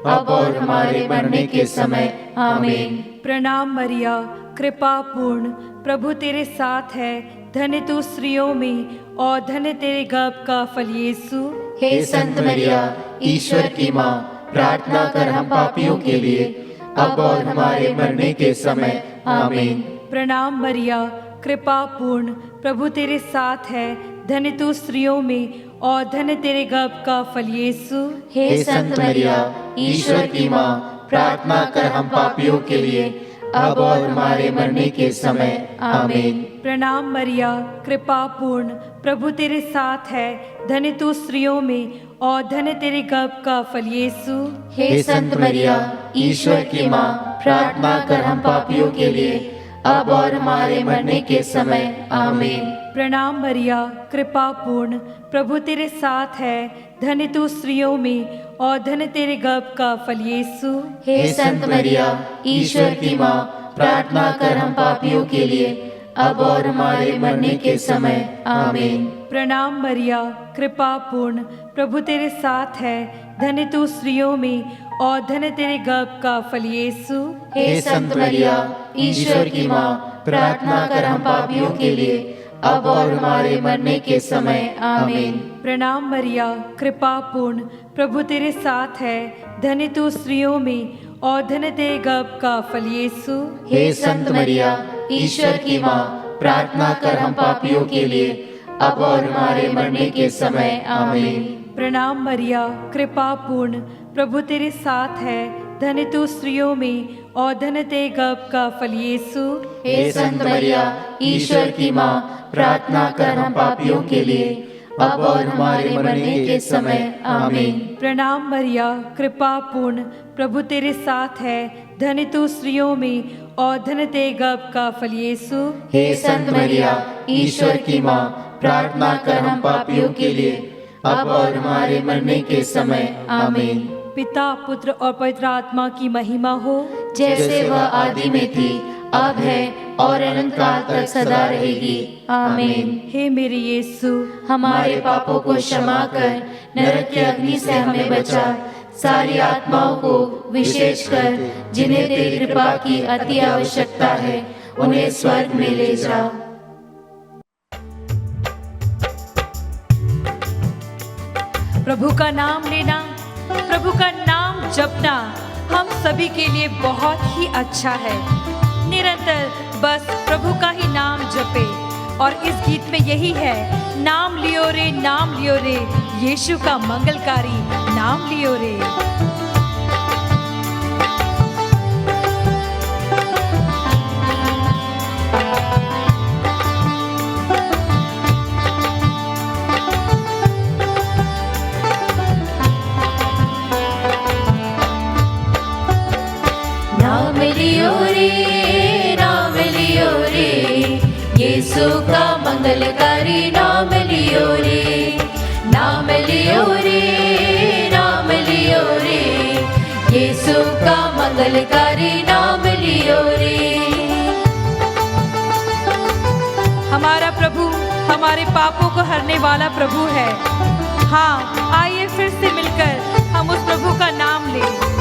अब और हमारे मरने के समय आमीन। प्रणाम मरिया, कृपा पूर्ण, प्रभु तेरे साथ है, धन्य तू स्त्रियों में और धन्य तेरे गर्भ का फल यीशु। हे संत मरिया, ईश्वर की माँ, प्रार्थना कर हम पापियों के लिए अब और हमारे मरने के समय आमीन। प्रणाम मरिया, कृपा पूर्ण, प्रभु तेरे साथ है, धन्य तू स्त्रियों में और धन्य तेरे गर्भ का फल यीशु। हे संत मरिया, ईश्वर की माँ, प्रार्थना कर हम पापियों के लिए अब और हमारे मरने के समय आमीन। प्रणाम मरिया, कृपा पूर्ण, प्रभु तेरे साथ है, धन्य तू स्त्रियों में और धन्य तेरे गर्भ का फल यीशु। हे संत मरिया, ईश्वर की माँ, प्रार्थना कर हम पापियों के लिए अब और हमारे मरने के समय आमीन। प्रणाम मरिया, कृपा पूर्ण, प्रभु तेरे साथ है, धन्य तू स्त्रियों में और धन्य तेरे गर्भ का फल यीशु। हे संत मरिया, ईश्वर की माँ, प्रार्थना कर हम पापियों के लिए अब और हमारे मरने के समय आमीन। प्रणाम मरिया, कृपा पूर्ण, प्रभु तेरे साथ है, धन्य तू स्त्रियों में और धन्य तेरे गर्भ का फल यीशु। हे संत मरिया, ईश्वर की माँ, प्रार्थना कर हम पापियों के लिए अब और हमारे मरने के समय आमीन। प्रणाम मरिया, कृपा पूर्ण, प्रभु तेरे साथ है, धन्य तू स्त्रियों में और धन्य तेरे गर्भ का फल यीशु। हे संत मरिया, ईश्वर की माँ, प्रार्थना कर हम पापियों के लिए अब और हमारे मरने के समय आमीन। प्रणाम मरिया, कृपा पूर्ण, प्रभु तेरे साथ है, धन्य तू स्त्रियों में और धन्य तेरे गर्भ का फल यीशु। हे संत मरिया, ईश्वर की माँ, प्रार्थना कर हम पापियों के लिए अब और हमारे मरने के समय आमीन। प्रणाम मरिया, कृपा पूर्ण, प्रभु तेरे साथ है, धन्य तू स्त्रियों में और धन्य तेरे गर्भ का फल यीशु। हे संत मरिया, ईश्वर की माँ, प्रार्थना कर हम पापियों के लिए अब और हमारे मरने के समय आमीन। पिता, पुत्र और पवित्र आत्मा की महिमा हो, जैसे वह आदि में थी, अब है और अनंत काल तक सदा रहेगी आमीन। हे मेरे यीशु, हमारे पापों को क्षमा कर नरक की अग्नि से हमें बचा, सारी आत्माओं को विशेषकर जिन्हें तेरी कृपा की अति आवश्यकता है उन्हें स्वर्ग में ले जा। प्रभु का नाम लेना, प्रभु का नाम जपना हम सभी के लिए बहुत ही अच्छा है। निरंतर बस प्रभु का ही नाम जपे। और इस गीत में यही है, नाम लियो रे, यीशु का मंगलकारी नाम लियो रे। यीशु का मंगलकारी नाम लियो रे, नाम लियो रे, नाम लियो रे, यीशु का मंगलकारी नाम लियो रे। हमारा प्रभु हमारे पापों को हरने वाला प्रभु है। हाँ, आइए फिर से मिलकर हम उस प्रभु का नाम लें।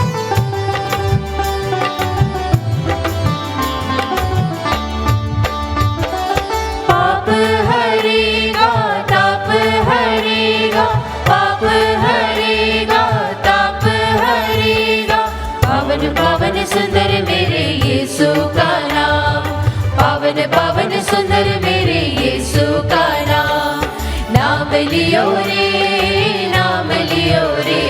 पाप हरेगा, ताप हरेगा, पाप हरेगा, ताप हरेगा। पावन पावन सुंदर मेरे यीशु का नाम, पावन पावन सुंदर मेरे यीशु का नाम। नाम लियो रे, नाम लियो रे,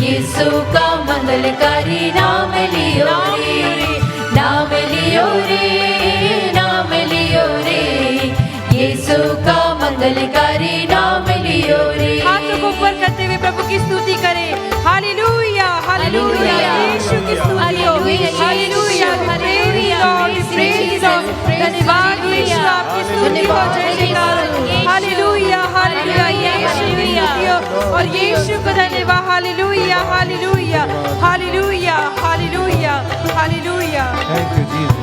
यीशु का मंगलकारी नाम लियो रे, नाम लियो रे, नाम लियो रे, यीशु का मंगलकारी नाम लियो रे। हाथों को ऊपर करते हुए प्रभु की स्तुति करें। हालेलुया, हालेलुया, यीशु की स्तुति हो। हालेलुया, प्रेज़ लॉर्ड, धन्यवाद यीशु, आपकी स्तुति हो, जय जयकार। हालेलुया, हालेलुया, यीशु की स्तुति हो और यीशु को धन्यवाद। Hallelujah, hallelujah, hallelujah, hallelujah, hallelujah. Thank you Jesus.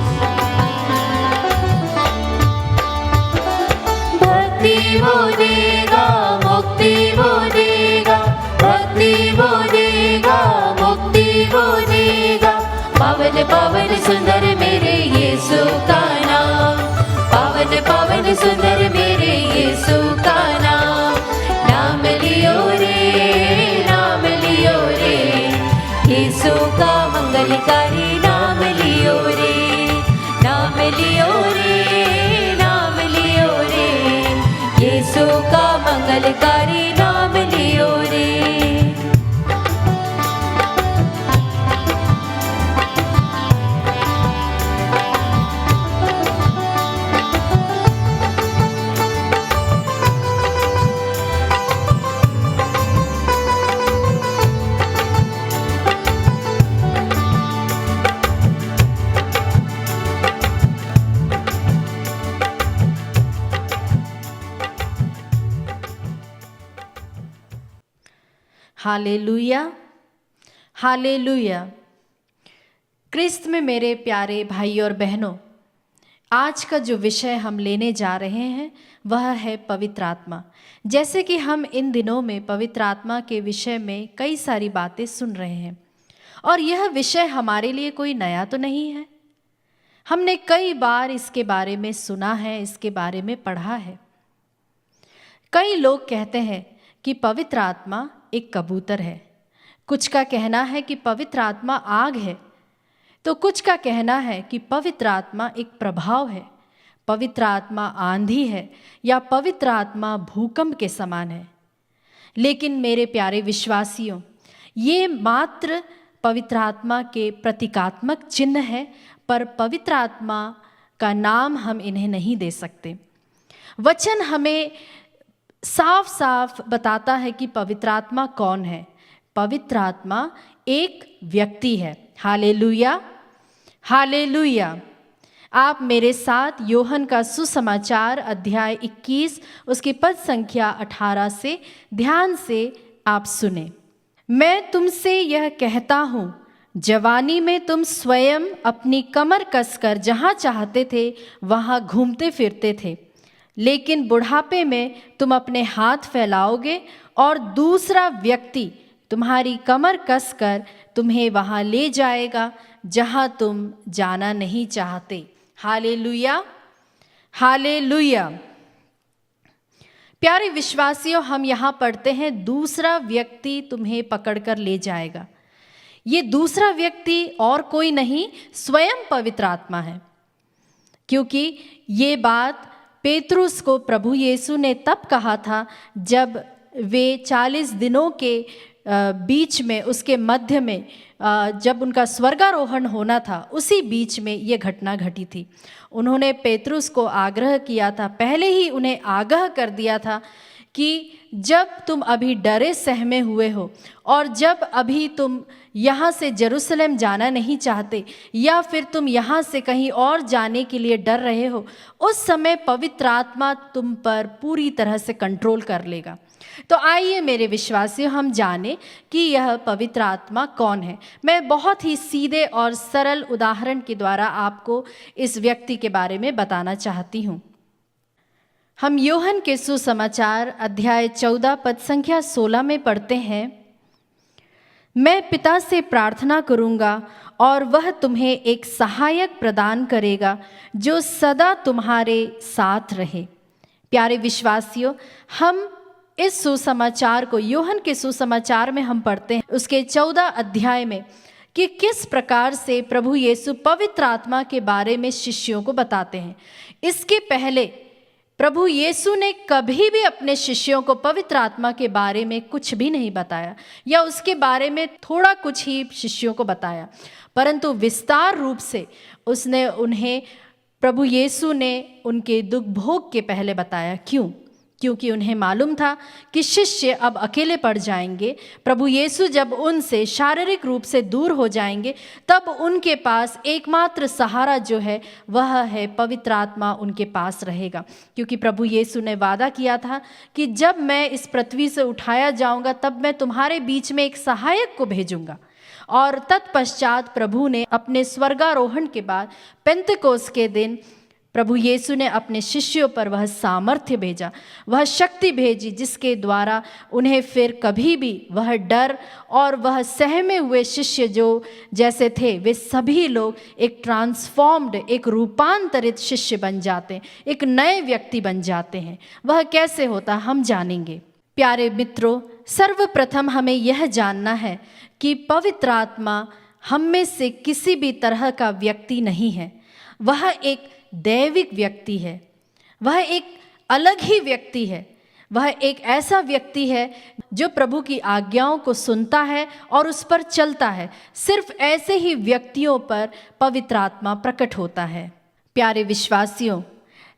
भक्ति वो देगा, मुक्ति वो देगा, पावन पावन सुंदर मेरे यीशु का नाम, पावन पावन सुंदर मेरे यीशु का नाम। नाम लियो रे, नाम लियो रे, यीशु का मंगलकारी नाम लियो रे, नाम लियो रे, नाम लियो रे, यीशु का मंगलकारी नाम लियो रे। Hallelujah, hallelujah. क्रिस्त में मेरे प्यारे भाई और बहनों, आज का जो विषय हम लेने जा रहे हैं वह है पवित्र आत्मा। जैसे कि हम इन दिनों में पवित्र आत्मा के विषय में कई सारी बातें सुन रहे हैं, और यह विषय हमारे लिए कोई नया तो नहीं है। हमने कई बार इसके बारे में सुना है, इसके बारे में पढ़ा है। कई लोग कहते हैं कि पवित्र आत्मा एक कबूतर है, कुछ का कहना है कि पवित्र आत्मा आग है, तो कुछ का कहना है कि पवित्र आत्मा एक प्रभाव है, पवित्र आत्मा आंधी है, या पवित्र आत्मा भूकंप के समान है। लेकिन मेरे प्यारे विश्वासियों, ये मात्र पवित्र आत्मा के प्रतीकात्मक चिन्ह है, पर पवित्र आत्मा का नाम हम इन्हें नहीं दे सकते। वचन हमें साफ साफ बताता है कि पवित्र आत्मा कौन है। पवित्र आत्मा एक व्यक्ति है। Hallelujah, hallelujah. आप मेरे साथ योहन का सुसमाचार अध्याय 21 उसकी पद संख्या 18 से ध्यान से आप सुने। मैं तुमसे यह कहता हूँ, जवानी में तुम स्वयं अपनी कमर कसकर जहाँ चाहते थे वहाँ घूमते फिरते थे, लेकिन बुढ़ापे में तुम अपने हाथ फैलाओगे और दूसरा व्यक्ति तुम्हारी कमर कसकर तुम्हें वहाँ ले जाएगा जहाँ तुम जाना नहीं चाहते। Hallelujah, hallelujah. प्यारे विश्वासियों, हम यहाँ पढ़ते हैं दूसरा व्यक्ति तुम्हें पकड़कर ले जाएगा। ये दूसरा व्यक्ति और कोई नहीं, स्वयं पवित्र आत्मा है। क्योंकि ये बात पेतरुस को प्रभु यीशु ने तब कहा था जब वे 40 दिनों के बीच में, उसके मध्य में, जब उनका स्वर्गारोहण होना था, उसी बीच में ये घटना घटी थी। उन्होंने पेतरुस को आग्रह किया था, पहले ही उन्हें आगाह कर दिया था कि जब तुम अभी डरे सहमे हुए हो और जब अभी तुम यहाँ से जेरूशलेम जाना नहीं चाहते, या फिर तुम यहाँ से कहीं और जाने के लिए डर रहे हो, उस समय पवित्र आत्मा तुम पर पूरी तरह से कंट्रोल कर लेगा। तो आइए मेरे विश्वासियों, हम जाने कि यह पवित्र आत्मा कौन है। मैं बहुत ही सीधे और सरल उदाहरण के द्वारा आपको इस व्यक्ति के बारे में बताना चाहती हूँ। हम योहन के सुसमाचार अध्याय 14 पद संख्या 16 में पढ़ते हैं, मैं पिता से प्रार्थना करूँगा और वह तुम्हें एक सहायक प्रदान करेगा जो सदा तुम्हारे साथ रहे। प्यारे विश्वासियों, हम इस सुसमाचार को, योहन के सुसमाचार में हम पढ़ते हैं उसके 14 अध्याय में कि किस प्रकार से प्रभु यीशु पवित्र आत्मा के बारे में शिष्यों को बताते हैं। इसके पहले प्रभु यीशु ने कभी भी अपने शिष्यों को पवित्र आत्मा के बारे में कुछ भी नहीं बताया, या उसके बारे में थोड़ा कुछ ही शिष्यों को बताया, परंतु विस्तार रूप से उसने उन्हें, प्रभु यीशु ने उनके दुख भोग के पहले बताया। क्यों? क्योंकि उन्हें मालूम था कि शिष्य अब अकेले पड़ जाएंगे। प्रभु यीशु जब उनसे शारीरिक रूप से दूर हो जाएंगे, तब उनके पास एकमात्र सहारा जो है वह है पवित्र आत्मा उनके पास रहेगा। क्योंकि प्रभु यीशु ने वादा किया था कि जब मैं इस पृथ्वी से उठाया जाऊंगा तब मैं तुम्हारे बीच में एक सहायक को भेजूंगा। और तत्पश्चात प्रभु ने अपने स्वर्गारोहण के बाद पेंतकोस के दिन प्रभु यीशु ने अपने शिष्यों पर वह सामर्थ्य भेजा, वह शक्ति भेजी जिसके द्वारा उन्हें फिर कभी भी वह डर और वह सहमे हुए शिष्य जो जैसे थे वे सभी लोग एक ट्रांसफॉर्म्ड, एक रूपांतरित शिष्य बन जाते हैं, एक नए व्यक्ति बन जाते हैं। वह कैसे होता हम जानेंगे। प्यारे मित्रों, सर्वप्रथम हमें यह जानना है कि पवित्र आत्मा हम में से किसी भी तरह का व्यक्ति नहीं है। वह एक दैविक व्यक्ति है, वह एक अलग ही व्यक्ति है। वह एक ऐसा व्यक्ति है जो प्रभु की आज्ञाओं को सुनता है और उस पर चलता है। सिर्फ ऐसे ही व्यक्तियों पर पवित्र आत्मा प्रकट होता है। प्यारे विश्वासियों,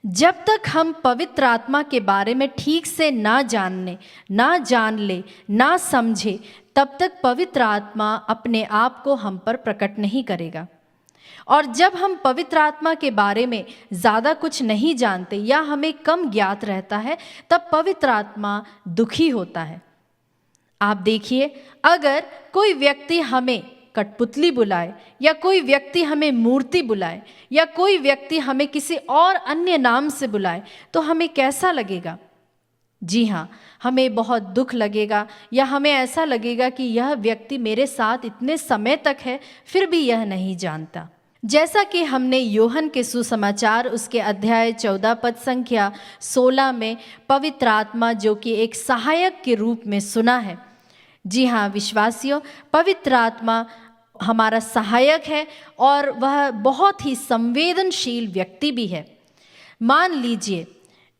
जब तक हम पवित्र आत्मा के बारे में ठीक से ना जान ले, ना समझे, तब तक पवित्र आत्मा अपने आप को हम पर प्रकट नहीं करेगा। और जब हम पवित्र आत्मा के बारे में ज़्यादा कुछ नहीं जानते या हमें कम ज्ञात रहता है, तब पवित्र आत्मा दुखी होता है। आप देखिए, अगर कोई व्यक्ति हमें कठपुतली बुलाए या कोई व्यक्ति हमें मूर्ति बुलाए या कोई व्यक्ति हमें किसी और अन्य नाम से बुलाए तो हमें कैसा लगेगा? जी हाँ, हमें बहुत दुख लगेगा या हमें ऐसा लगेगा कि यह व्यक्ति मेरे साथ इतने समय तक है फिर भी यह नहीं जानता। जैसा कि हमने यूहन्ना के सुसमाचार उसके अध्याय 14 पद संख्या 16 में पवित्र आत्मा जो कि एक सहायक के रूप में सुना है। जी हाँ विश्वासियों, पवित्र आत्मा हमारा सहायक है और वह बहुत ही संवेदनशील व्यक्ति भी है। मान लीजिए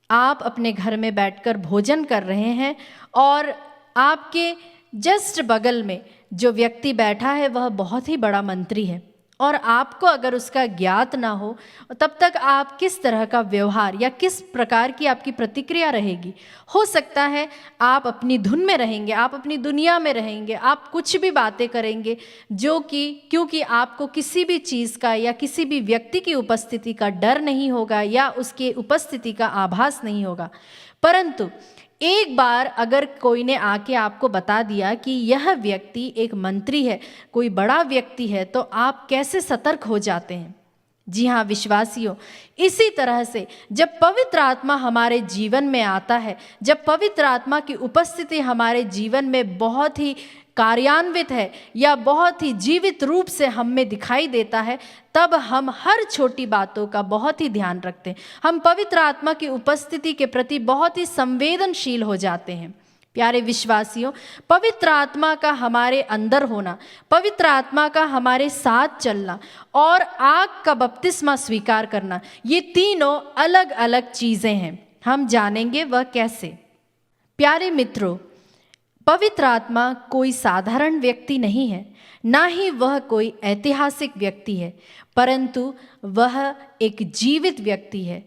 आप अपने घर में बैठकर भोजन कर रहे हैं और आपके जस्ट बगल में जो व्यक्ति बैठा है वह बहुत ही बड़ा मंत्री है और आपको अगर उसका ज्ञात ना हो तब तक आप किस तरह का व्यवहार या किस प्रकार की आपकी प्रतिक्रिया रहेगी? हो सकता है आप अपनी धुन में रहेंगे, आप अपनी दुनिया में रहेंगे, आप कुछ भी बातें करेंगे जो कि क्योंकि आपको किसी भी चीज़ का या किसी भी व्यक्ति की उपस्थिति का डर नहीं होगा या उसके उपस्थिति का आभास नहीं होगा। परंतु एक बार अगर कोई ने आके आपको बता दिया कि यह व्यक्ति एक मंत्री है, कोई बड़ा व्यक्ति है, तो आप कैसे सतर्क हो जाते हैं? जी हाँ विश्वासियों, इसी तरह से जब पवित्र आत्मा हमारे जीवन में आता है, जब पवित्र आत्मा की उपस्थिति हमारे जीवन में बहुत ही कार्यान्वित है या बहुत ही जीवित रूप से हम में दिखाई देता है, तब हम हर छोटी बातों का बहुत ही ध्यान रखते हैं। हम पवित्र आत्मा की उपस्थिति के प्रति बहुत ही संवेदनशील हो जाते हैं। प्यारे विश्वासियों, पवित्र आत्मा का हमारे अंदर होना, पवित्र आत्मा का हमारे साथ चलना और आग का बपतिस्मा स्वीकार करना, ये तीनों अलग अलग चीज़ें हैं। हम जानेंगे वह कैसे। प्यारे मित्रों, पवित्र आत्मा कोई साधारण व्यक्ति नहीं है, ना ही वह कोई ऐतिहासिक व्यक्ति है, परंतु वह एक जीवित व्यक्ति है।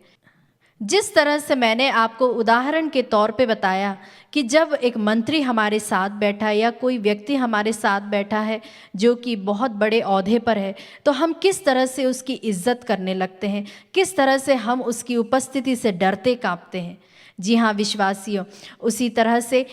जिस तरह से मैंने आपको उदाहरण के तौर पे बताया कि जब एक मंत्री हमारे साथ बैठा है या कोई व्यक्ति हमारे साथ बैठा है जो कि बहुत बड़े ओहदे पर है, तो हम किस तरह से उसकी इज्जत करने लगते हैं, किस तरह से हम उसकी उपस्थिति से डरते कांपते हैं। जी हाँ विश्वासियों, उसी तरह से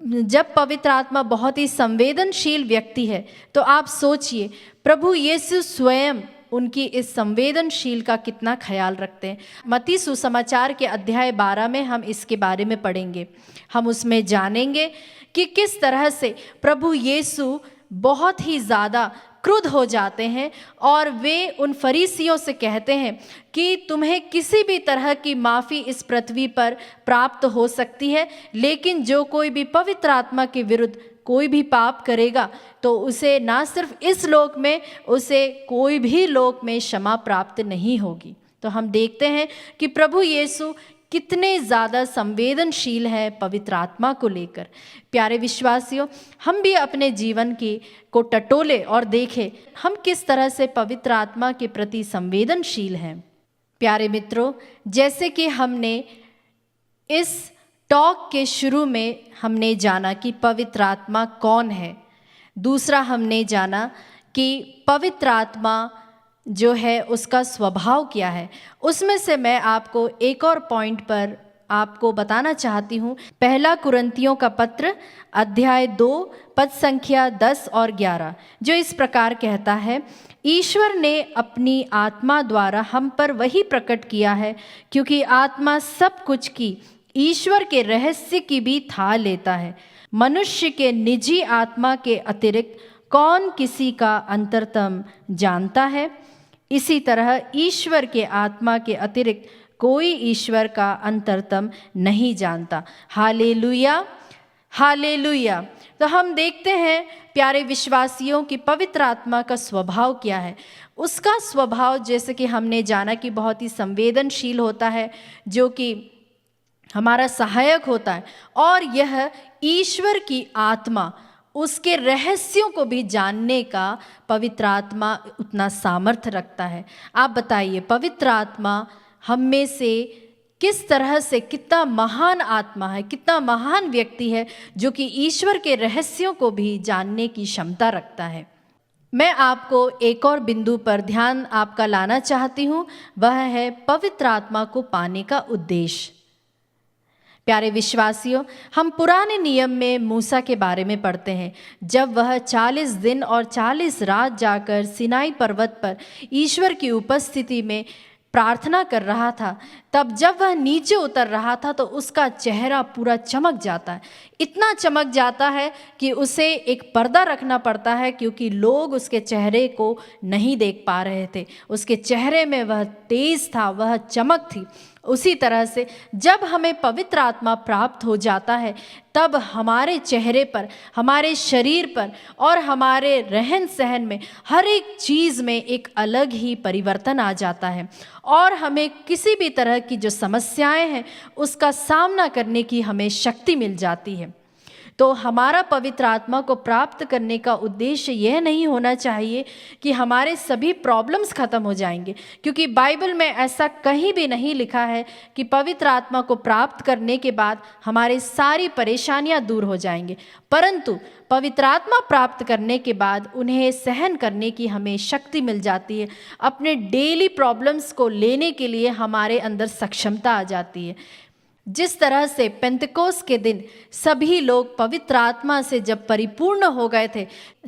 जब पवित्र आत्मा बहुत ही संवेदनशील व्यक्ति है तो आप सोचिए प्रभु यीशु स्वयं उनकी इस संवेदनशील का कितना ख्याल रखते हैं। मत्ती सुसमाचार के अध्याय 12 में हम इसके बारे में पढ़ेंगे। हम उसमें जानेंगे कि किस तरह से प्रभु यीशु बहुत ही ज़्यादा क्रुद्ध हो जाते हैं और वे उन फरीसियों से कहते हैं कि तुम्हें किसी भी तरह की माफ़ी इस पृथ्वी पर प्राप्त हो सकती है, लेकिन जो कोई भी पवित्र आत्मा के विरुद्ध कोई भी पाप करेगा तो उसे ना सिर्फ इस लोक में, उसे कोई भी लोक में क्षमा प्राप्त नहीं होगी। तो हम देखते हैं कि प्रभु यीशु कितने ज़्यादा संवेदनशील है पवित्र आत्मा को लेकर। प्यारे विश्वासियों, हम भी अपने जीवन को टटोले और देखें हम किस तरह से पवित्र आत्मा के प्रति संवेदनशील हैं। प्यारे मित्रों, जैसे कि हमने इस टॉक के शुरू में हमने जाना कि पवित्र आत्मा कौन है, दूसरा हमने जाना कि पवित्र आत्मा जो है उसका स्वभाव क्या है। उसमें से मैं आपको एक और पॉइंट पर आपको बताना चाहती हूँ। पहला कुरिन्थियों का पत्र अध्याय 2 पद संख्या 10 और 11 जो इस प्रकार कहता है, ईश्वर ने अपनी आत्मा द्वारा हम पर वही प्रकट किया है, क्योंकि आत्मा सब कुछ की ईश्वर के रहस्य की भी था लेता है। मनुष्य के निजी आत्मा के अतिरिक्त कौन किसी का अंतरतम जानता है? इसी तरह ईश्वर के आत्मा के अतिरिक्त कोई ईश्वर का अंतरतम नहीं जानता। Hallelujah, hallelujah. तो हम देखते हैं प्यारे विश्वासियों की पवित्र आत्मा का स्वभाव क्या है। उसका स्वभाव जैसे कि हमने जाना कि बहुत ही संवेदनशील होता है, जो कि हमारा सहायक होता है, और यह ईश्वर की आत्मा, उसके रहस्यों को भी जानने का पवित्र आत्मा उतना सामर्थ्य रखता है। आप बताइए, पवित्र आत्मा हम में से किस तरह से, कितना महान आत्मा है, कितना महान व्यक्ति है जो कि ईश्वर के रहस्यों को भी जानने की क्षमता रखता है। मैं आपको एक और बिंदु पर ध्यान आपका लाना चाहती हूँ, वह है पवित्र आत्मा को पाने का उद्देश्य। प्यारे विश्वासियों, हम पुराने नियम में मूसा के बारे में पढ़ते हैं, जब वह 40 दिन और 40 रात जाकर सिनाई पर्वत पर ईश्वर की उपस्थिति में प्रार्थना कर रहा था। तब जब वह नीचे उतर रहा था तो उसका चेहरा पूरा चमक जाता है, इतना चमक जाता है कि उसे एक पर्दा रखना पड़ता है, क्योंकि लोग उसके चेहरे को नहीं देख पा रहे थे। उसके चेहरे में वह तेज था, वह चमक थी। उसी तरह से जब हमें पवित्र आत्मा प्राप्त हो जाता है, तब हमारे चेहरे पर, हमारे शरीर पर और हमारे रहन सहन में, हर एक चीज़ में एक अलग ही परिवर्तन आ जाता है, और हमें किसी भी तरह की जो समस्याएं हैं उसका सामना करने की हमें शक्ति मिल जाती है। तो हमारा पवित्र आत्मा को प्राप्त करने का उद्देश्य यह नहीं होना चाहिए कि हमारे सभी प्रॉब्लम्स खत्म हो जाएंगे, क्योंकि बाइबल में ऐसा कहीं भी नहीं लिखा है कि पवित्र आत्मा को प्राप्त करने के बाद हमारी सारी परेशानियां दूर हो जाएंगे, परंतु पवित्र आत्मा प्राप्त करने के बाद उन्हें सहन करने की हमें शक्ति मिल जाती है। अपने डेली प्रॉब्लम्स को लेने के लिए हमारे अंदर सक्षमता आ जाती है। जिस तरह से पेंतकोस के दिन सभी लोग पवित्र आत्मा से जब परिपूर्ण हो गए थे,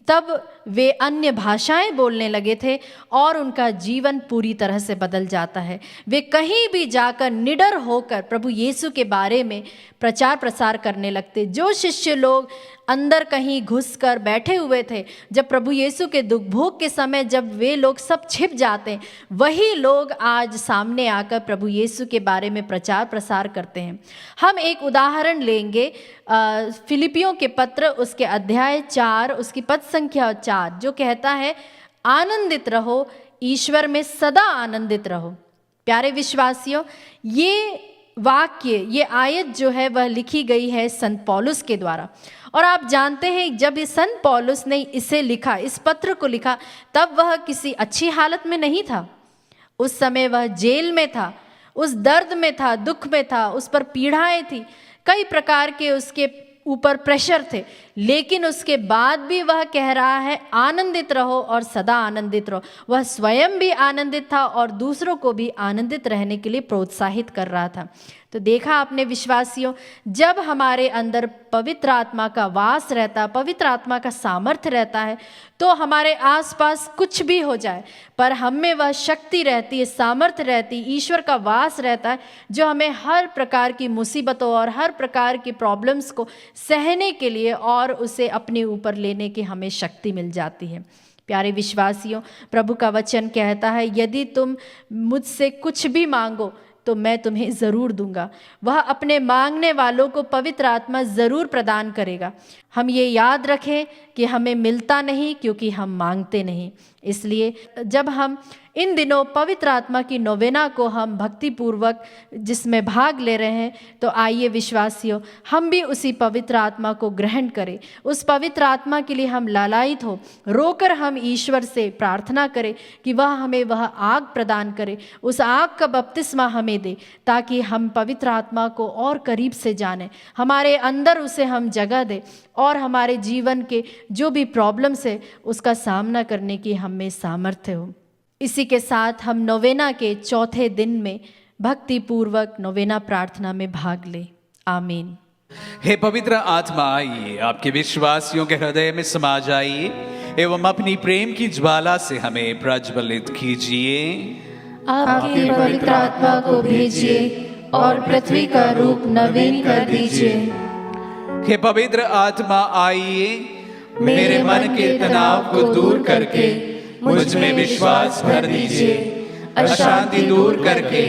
तब वे अन्य भाषाएं बोलने लगे थे और उनका जीवन पूरी तरह से बदल जाता है। वे कहीं भी जाकर निडर होकर प्रभु यीशु के बारे में प्रचार प्रसार करने लगते। जो शिष्य लोग अंदर कहीं घुसकर बैठे हुए थे, जब प्रभु यीशु के दुख भोग के समय जब वे लोग सब छिप जाते, वही लोग आज सामने आकर प्रभु यीशु के बारे में प्रचार प्रसार करते हैं। हम एक उदाहरण लेंगे, फिलिपियों के पत्र उसके अध्याय 4 उसकी पद संख्या 4 जो कहता है, आनंदित रहो, ईश्वर में सदा आनंदित रहो। प्यारे विश्वासियों, ये वाक्य, ये आयत जो है वह लिखी गई है संत पौलुस के द्वारा, और आप जानते हैं जब ये संत पौलुस ने इसे लिखा, इस पत्र को लिखा, तब वह किसी अच्छी हालत में नहीं था। उस समय वह जेल में था, उस दर्द में था, दुख में था, उस पर पीड़ाएं थी, कई प्रकार के उसके ऊपर प्रेशर थे, लेकिन उसके बाद भी वह कह रहा है आनंदित रहो और सदा आनंदित रहो। वह स्वयं भी आनंदित था और दूसरों को भी आनंदित रहने के लिए प्रोत्साहित कर रहा था। तो देखा आपने विश्वासियों, जब हमारे अंदर पवित्र आत्मा का वास रहता, पवित्र आत्मा का सामर्थ्य रहता है, तो हमारे आसपास कुछ भी हो जाए, पर हम में वह शक्ति रहती है, सामर्थ्य रहती, ईश्वर का वास रहता है, जो हमें हर प्रकार की मुसीबतों और हर प्रकार की प्रॉब्लम्स को सहने के लिए और उसे अपने ऊपर लेने की हमें शक्ति मिल जाती है। प्यारे विश्वासियों, प्रभु का वचन कहता है, यदि तुम मुझसे कुछ भी मांगो तो मैं तुम्हें ज़रूर दूंगा। वह अपने मांगने वालों को पवित्र आत्मा ज़रूर प्रदान करेगा। हम ये याद रखें कि हमें मिलता नहीं क्योंकि हम मांगते नहीं। इसलिए जब हम इन दिनों पवित्र आत्मा की नोवेना को हम भक्तिपूर्वक जिसमें भाग ले रहे हैं, तो आइए विश्वासियों, हम भी उसी पवित्र आत्मा को ग्रहण करें। उस पवित्र आत्मा के लिए हम लालायित हो, रोकर हम ईश्वर से प्रार्थना करें कि वह हमें वह आग प्रदान करे, उस आग का बपतिस्मा हमें दे, ताकि हम पवित्र आत्मा को और करीब से जानें, हमारे अंदर उसे हम जगह दें और हमारे जीवन के जो भी प्रॉब्लम्स है उसका सामना करने की हमें सामर्थ्य हो। इसी के साथ हम नोवेना के चौथे दिन में भक्ति पूर्वक नोवेना प्रार्थना में भाग ले। आमीन। हे पवित्र आत्मा, आइए आपके विश्वासियों के हृदय में समा जाइए एवं अपनी प्रेम की ज्वाला से हमें प्रज्वलित कीजिए। आपके पवित्र आत्मा को भेजिए और पृथ्वी का रूप नवीन कर दीजिए। हे पवित्र आत्मा, आइए मेरे मन के तनाव को दूर करके मुझ में विश्वास भर दीजिए। अशांति दूर करके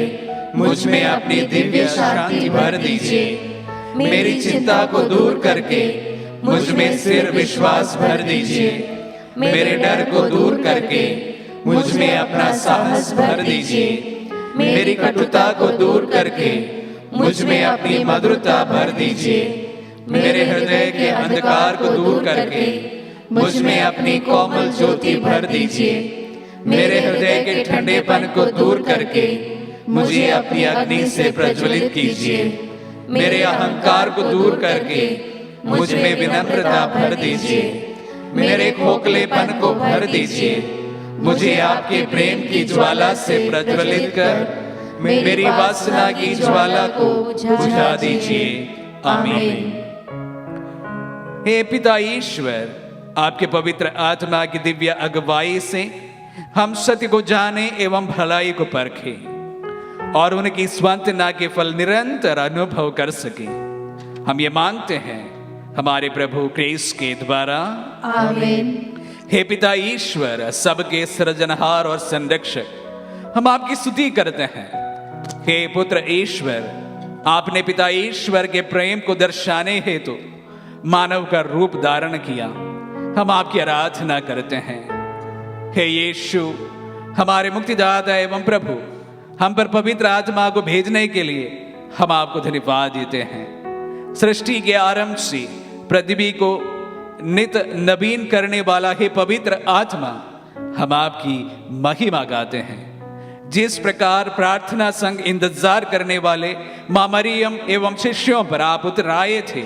मुझ में अपनी दिव्य शांति भर दीजिए। मेरी चिंता को दूर करके मुझ में स्थिर विश्वास भर दीजिए। मेरे डर को दूर करके मुझ में अपना साहस भर दीजिए। मेरी कटुता को दूर करके मुझ में अपनी मधुरता भर दीजिए। मेरे हृदय के अंधकार को दूर करके मुझ में अपनी कोमल ज्योति भर दीजिए। मेरे हृदय के ठंडेपन को दूर करके मुझे अपनी अग्नि से प्रज्वलित कीजिए। मेरे अहंकार को दूर करके मुझ में विनम्रता भर दीजिए। मेरे खोखलेपन को भर दीजिए। मुझे आपके प्रेम की ज्वाला से प्रज्वलित कर मेरी वासना की ज्वाला को बुझा दीजिए। आमीन। हे पिता ईश्वर, आपके पवित्र आत्मा की दिव्य अगुवाई से हम सत्य को जाने एवं भलाई को परखें और उनकी सांत्वना के फल निरंतर अनुभव कर सके। हम ये मांगते हैं हमारे प्रभु क्रिस्त के द्वारा। आमीन। हे पिता ईश्वर, सबके सृजनहार और संरक्षक, हम आपकी स्तुति करते हैं। हे पुत्र ईश्वर, आपने पिता ईश्वर के प्रेम को दर्शाने हेतु मानव का रूप धारण किया। हम आपकी आराधना करते हैं। हे यीशु, हमारे मुक्तिदाता एवं प्रभु, हम पर पवित्र आत्मा को भेजने के लिए हम आपको धन्यवाद देते हैं। सृष्टि के आरंभ से पृथ्वी को नित नवीन करने वाला हे पवित्र आत्मा, हम आपकी महिमा गाते हैं। जिस प्रकार प्रार्थना संग इंतजार करने वाले मां मरियम एवं शिष्यों पर आप उतर आए थे,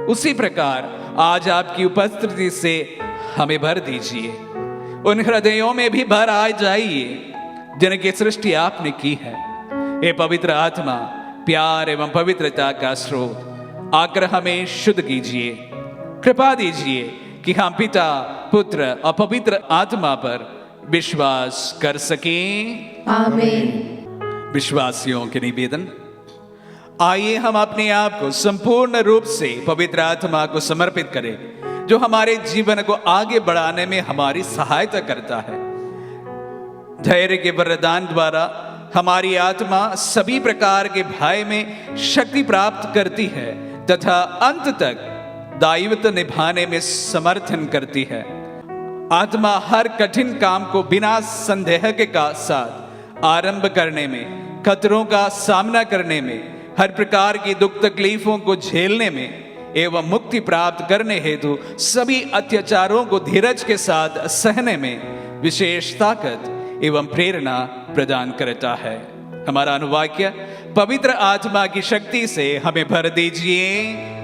उसी प्रकार आज आपकी उपस्थिति से हमें भर दीजिए। उन हृदयों में भी भर आ जाइए जिनकी सृष्टि आपने की है। हे पवित्र आत्मा, प्यार एवं पवित्रता का स्रोत, आकर हमें शुद्ध कीजिए। कृपा दीजिए कि हम पिता, पुत्र और पवित्र आत्मा पर विश्वास कर सकें। आमीन। विश्वासियों के निवेदन, आइए हम अपने आप को संपूर्ण रूप से पवित्र आत्मा को समर्पित करें, जो हमारे जीवन को आगे बढ़ाने में हमारी सहायता करता है। धैर्य के वरदान द्वारा हमारी आत्मा सभी प्रकार के भय में शक्ति प्राप्त करती है तथा अंत तक दायित्व निभाने में समर्थन करती है। आत्मा हर कठिन काम को बिना संदेह के साथ आरंभ करने में, खतरों का सामना करने में, हर प्रकार की दुख तकलीफों को झेलने में एवं मुक्ति प्राप्त करने हेतु सभी अत्याचारों को धीरज के साथ सहने में विशेष ताकत एवं प्रेरणा प्रदान करता है। हमारा अनुवाक्य, पवित्र आत्मा की शक्ति से हमें भर दीजिए।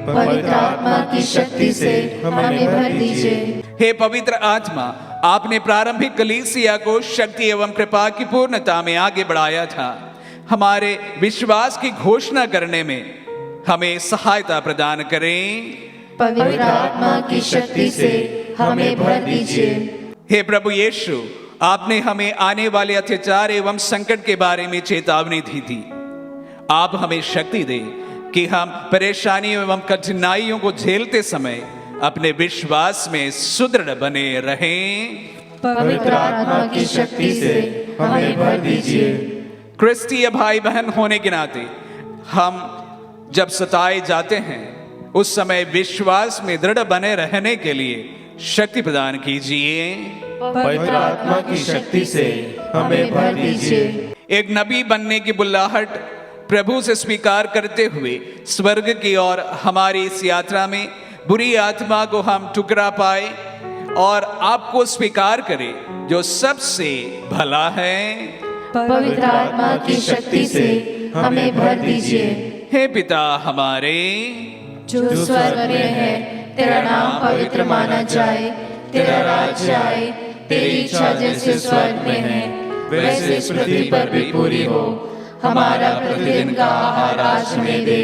पवित्र आत्मा की शक्ति से हमें भर दीजिए। हे पवित्र आत्मा, आपने प्रारंभिक कलीसिया को शक्ति एवं कृपा की पूर्णता में आगे बढ़ाया था। हमारे विश्वास की घोषणा करने में हमें सहायता प्रदान करें। पवित्र आत्मा की शक्ति से हमें भर दीजिए। हे प्रभु यीशु, आपने हमें आने वाले अत्याचार एवं संकट के बारे में चेतावनी दी थी। आप हमें शक्ति दे कि हम परेशानियों एवं कठिनाइयों को झेलते समय अपने विश्वास में सुदृढ़ बने रहें। पवित्र आत्मा की शक्ति से हमें भर दीजिए। क्रिस्तीय भाई बहन होने के नाते हम जब सताए जाते हैं, उस समय विश्वास में दृढ़ बने रहने के लिए शक्ति प्रदान कीजिए। पवित्र आत्मा की शक्ति से हमें भर दीजिए। एक नबी बनने की बुलाहट प्रभु से स्वीकार करते हुए स्वर्ग की ओर हमारी इस यात्रा में बुरी आत्मा को हम ठुकरा पाए और आपको स्वीकार करें जो सबसे भला है। पवित्र आत्मा की शक्ति से हमें भर दीजिए। हे पिता हमारे जो स्वर्ग में है, तेरा नाम पवित्र माना जाए। तेरा राज्य आए। तेरी इच्छा जैसे स्वर्ग में है वैसे इस पृथ्वी पर भी पूरी हो। हमारा प्रतिदिन का आहार आज हमें दे,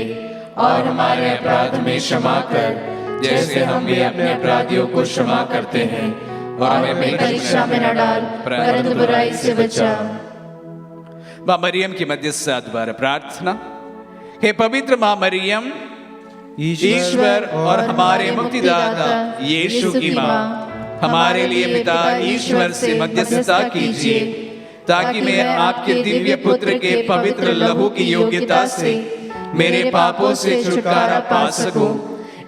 और हमारे अपराध में क्षमा कर, जैसे हम भी अपने अपराधियों को क्षमा करते हैं, और हमें परीक्षा में न डाल, परंतु बुराई से बचा। माँ मरियम की मध्यस्थता द्वारा प्रार्थना। हे पवित्र माँ मरियम, ईश्वर और हमारे मुक्तिदाता यीशु की माँ, हमारे लिए पिता ईश्वर से मध्यस्थता कीजिए, ताकि मैं आपके दिव्य पुत्र के पवित्र लहू की योग्यता से मेरे पापों से छुटकारा पा सकूं,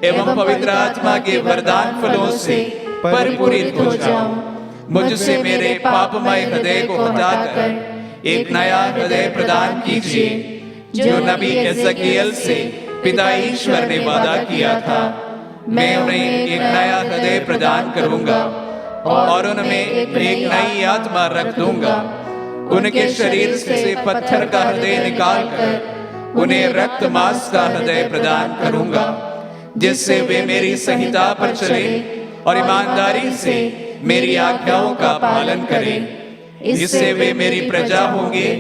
एवं पवित्र आत्मा के वरदान फलों से परिपूरित हो जाऊं। मुझसे मेरे पापमय हृदय को हटाकर एक नया हृदय प्रदान कीजिए, जो नबी एजेकियल से पिता ईश्वर ने वादा किया था। मैं उन्हें एक नया हृदय प्रदान करूंगा और उनमें एक नई आत्मा रख दूंगा। उनके शरीर से पत्थर का हृदय निकालकर उन्हें रक्त मांस का हृदय प्रदान करूंगा, जिससे वे मेरी संहिता पर चले और ईमानदारी से मेरी आज्ञाओं का पालन करें। इससे वे मेरी प्रजा होंगे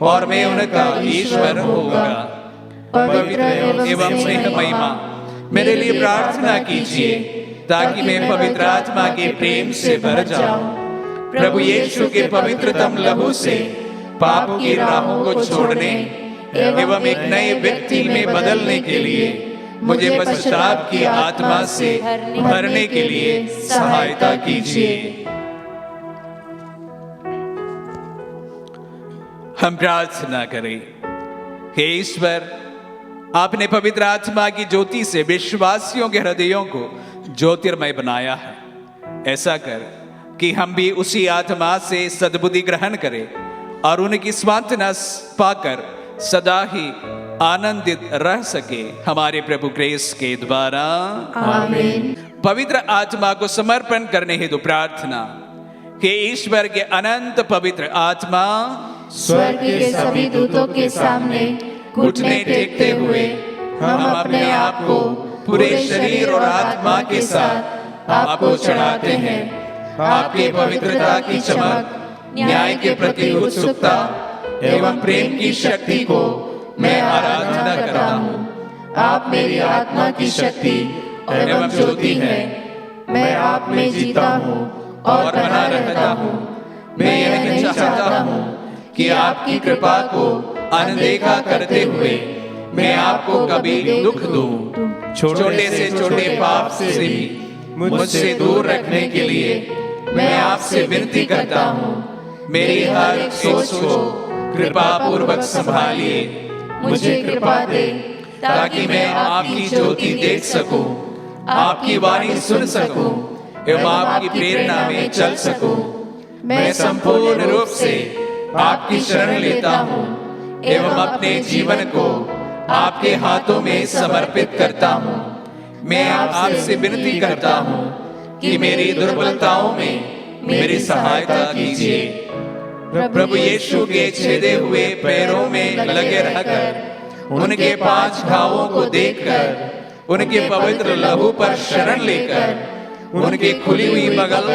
और मैं उनका ईश्वर होगा। पवित्र एवं स्नेहमयी मां, मेरे लिए प्रार्थना कीजिए, ताकि मैं पवित्र आत्मा के प्रेम से भर जाऊं। प्रभु यीशु के पवित्रतम लहू से पाप की राहों को छोड़ने एवं एक नए व्यक्ति में बदलने के लिए मुझे पश्चाताप की आत्मा से भरने के लिए सहायता कीजिए। हम प्रार्थना करें। हे ईश्वर, आपने पवित्र आत्मा की ज्योति से विश्वासियों के हृदयों को ज्योतिर्मय बनाया है। ऐसा कर कि हम भी उसी आत्मा से सद्बुद्धि ग्रहण करें और उनकी सांत्वना पाकर सदा ही आनंदित रह सके, हमारे प्रभु क्रिस्त के द्वारा। आमीन। पवित्र आत्मा को समर्पण करने हेतु प्रार्थना। कि ईश्वर के अनंत पवित्र आत्मा स्वर्ग के सभी दूतों के सामने घुटने टेकते हुए हम अपने आप को पूरे शरीर और आत्मा के साथ आपको चढ़ाते हैं। आपके पवित्रता की चमक, न्याय के प्रति उत्सुकता एवं प्रेम की शक्ति को मैं आराधना करता हूँ। आप मेरी आत्मा की शक्ति एवं ज्योति है। मैं आप में जीता हूँ और बना रहता हूँ। मैं यह नहीं चाहता हूँ कि आपकी कृपा को अनदेखा करते हुए मैं आपको कभी दुख दूं। छोटे से छोटे पाप से भी मुझसे दूर रखने के लिए मैं आपसे विनती करता हूँ। मेरी हर एक सोच को कृपा पूर्वक संभालिए। मुझे कृपा दे ताकि मैं आपकी ज्योति देख सकूं, आपकी वाणी सुन सकूं एवं आपकी प्रेरणा में चल सकूं। मैं संपूर्ण रूप से आपकी शरण लेता हूँ एवं अपने जीवन को आपके हाथों में समर्पित करता हूँ। मैं आपसे विनती करता हूँ कि मेरी दुर्बलताओं में मेरी सहायता कीजिए। प्रभु यीशु के छेदे हुए पैरों में लगे रहकर उनके 5 घावों को देखकर उनके पवित्र लहू पर शरण लेकर उनके खुली हुई बगल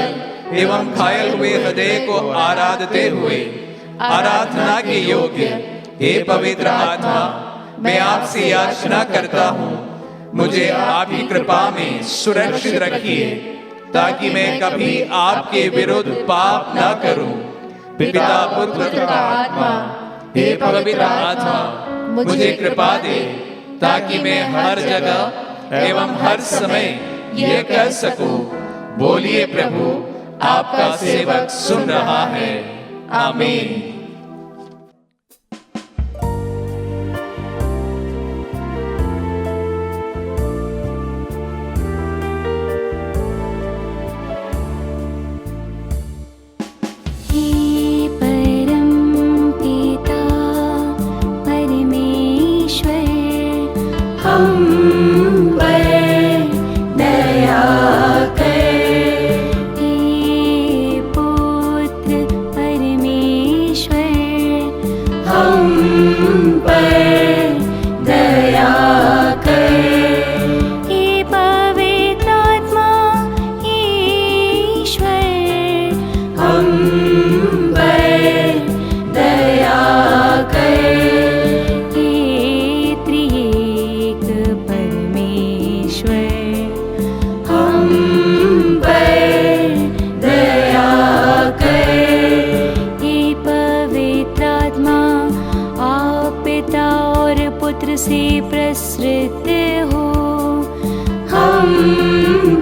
एवं घायल हुए हृदय को आराधते हुए आराधना के योग्य हे पवित्र आत्मा, मैं आपसे याचना करता हूँ, मुझे आपकी कृपा में सुरक्षित रखिए ताकि मैं कभी आपके विरुद्ध पाप न करूं। पिता पुत्र आत्मा, हे पवित्र आत्मा, मुझे कृपा दे ताकि मैं हर जगह एवं हर समय यह कह सकूं, बोलिए प्रभु, आपका सेवक सुन रहा है। आमीन। दया कर। से प्रसृत हो। हम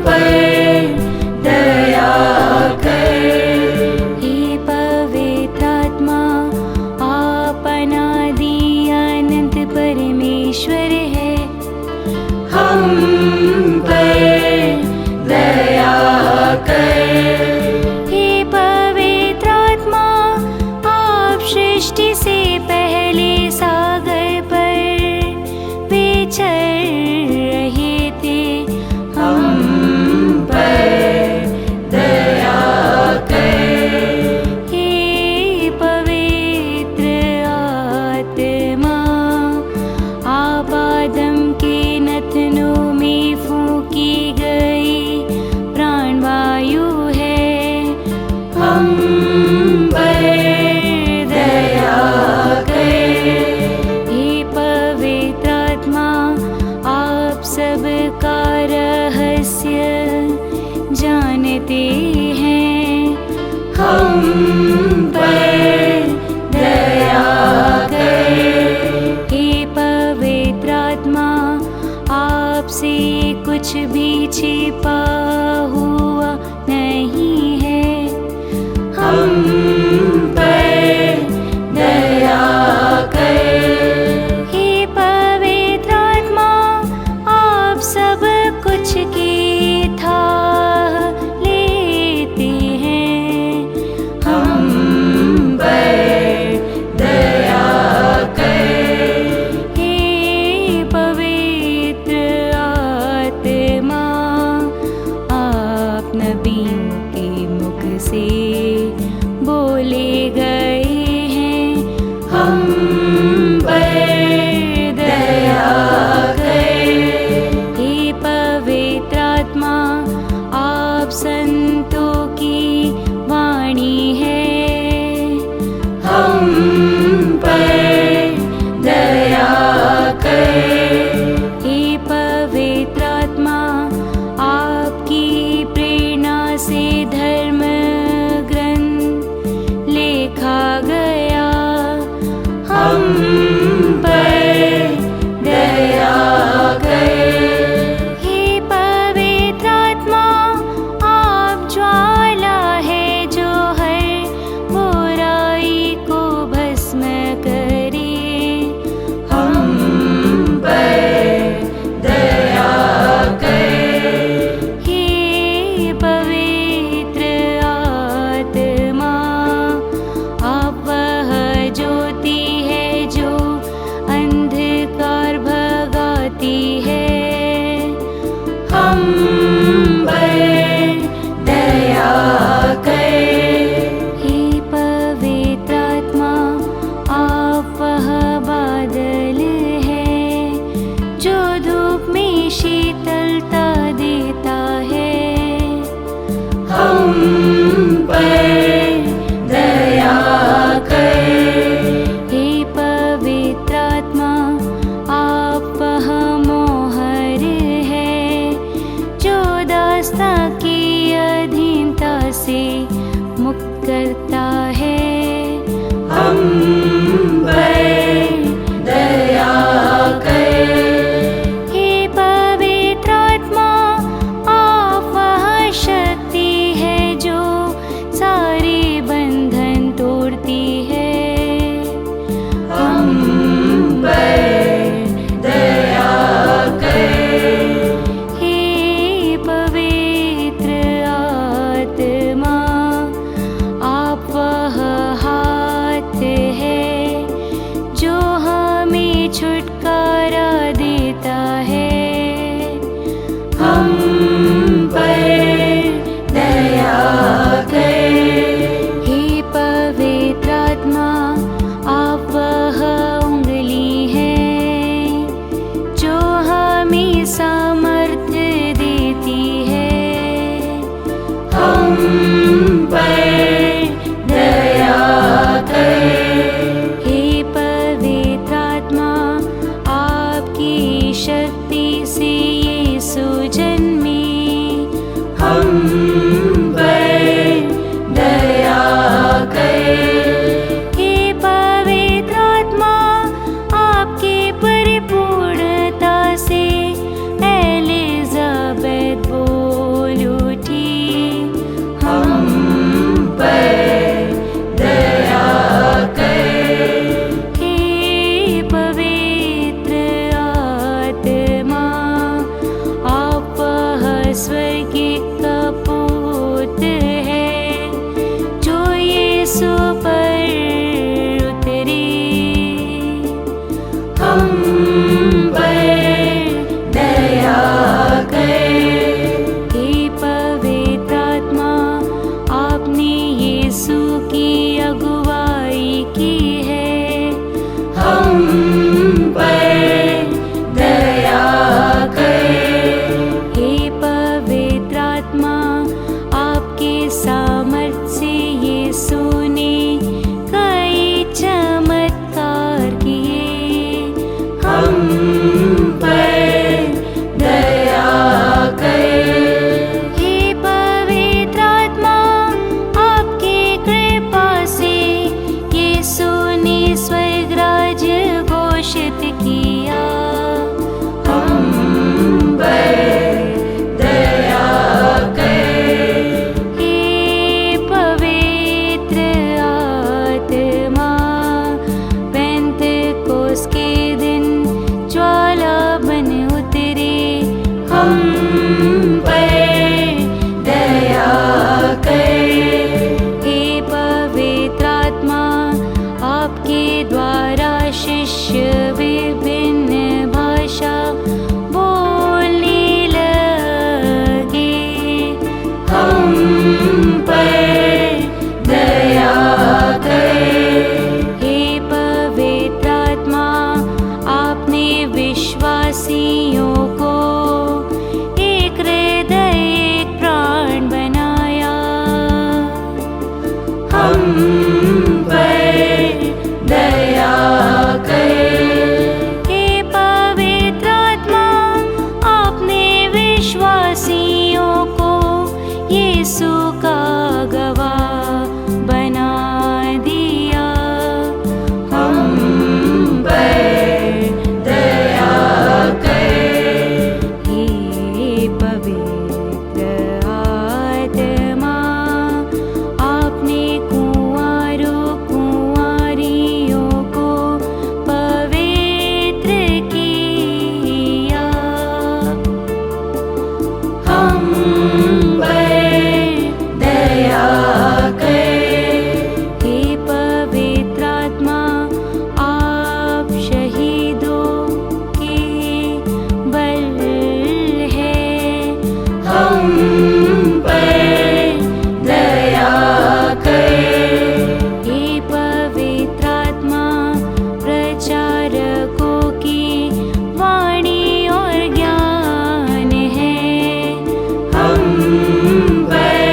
पर दया कर। हे पवित्र आत्मा, आप अनादि अनंत परमेश्वर है। हम पर दया कर। हे पवित्र आत्मा, आप सृष्टि से पहले सागर पर विचर रहे थे। हम पर दया कर। हे पवित्र आत्मा, आप आदम के नथनों में फूंकी गई प्राणवायु है। हम पर दया कर। हे पवित्र आत्मा, आप सबका रहस्य जानते हैं। हम पर दया कर। हे पवित्र आत्मा, आपसे कुछ भी छिपा हुआ नहीं है। हम पर दया कर। हे पवित्र आत्मा, आप सब कुछ की था लेते हैं। हम पर दया कर। हे पवित्र आत्मा, आप नबियों के मुख से बोले गए हैं। हम पर दया कर। हे पवित्र आत्मा, आप संतों की वाणी है। हम पर दया कर। हे पवित्र आत्मा, आपकी प्रेरणा से धर्म ग्रंथ लिखा गया। हम पर दया कर। हे पवित्र आत्मा, आप ज्वाला है जो हर बुराई को भस्म करे। हम पर दया कर। हे पवित्र आत्मा, आप वह ज्योति है जो अंधकार भगाती है। हम पर दया कर। हे पवित्र आत्मा, आप वह बादल है जो धूप में शीतलता देता है। हम पर दया कर। हे पवित्र आत्मा, आप वह मोहर है जो दास्ता की अधीनता से मुक्त करता है। हम पर दया कर। हे पवित्र आत्मा, आप वह शक्ति है जो सारे बंधन तोड़ती है। हम पर दया कर। हे पवित्र आत्मा, आप वह हाथ है हम पर दया कर। हे पवित्र आत्मा, आपके द्वारा शिष्य विभिन्न भाषा बोलने लगे। हम पर दया कर। हे पवित्र आत्मा, आपने विश्वासियों को एक हृदय एक प्राण बनाया। हम पर दया कर। हे पवित्र आत्मा, आपने विश्वासियों को यीशु का गवाह बना दिया। हम पर दया कर। हे पवित्र आत्मा, आपने कुंवारों कुंवारियों को पवित्र किया। हम पर दया कर। हे पवित्र आत्मा, आप शहीदों के बल है। हम पर दया कर। हे पवित्र आत्मा, प्रचारकों की वाणी और ज्ञान है। हम पर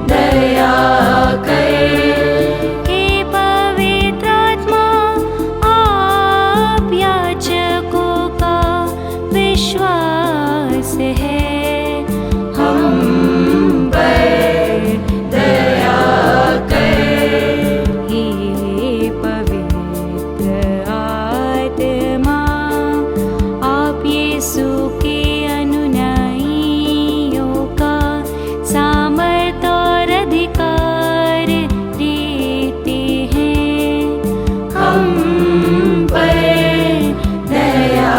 दया कर। हे पवित्र आत्मा, आप याचकों का विश्वास है। हम पर दया कर। हे पवित्र आत्मा, आप यीशु के अनुयायियों का सामर्थ और अधिकार देते हैं। हम पर दया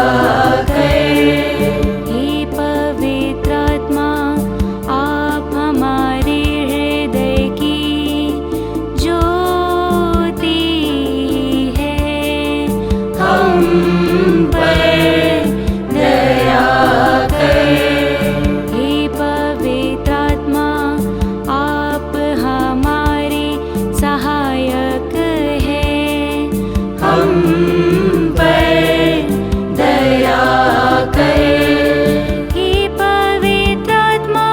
कर। हे पवित्र आत्मा, आप हमारे हृदय की ज्योति है। हम पर दया कर। हे पवित्र आत्मा, आप हमारे सहायक हैं। हम पर दया कर। हे पवित्र आत्मा,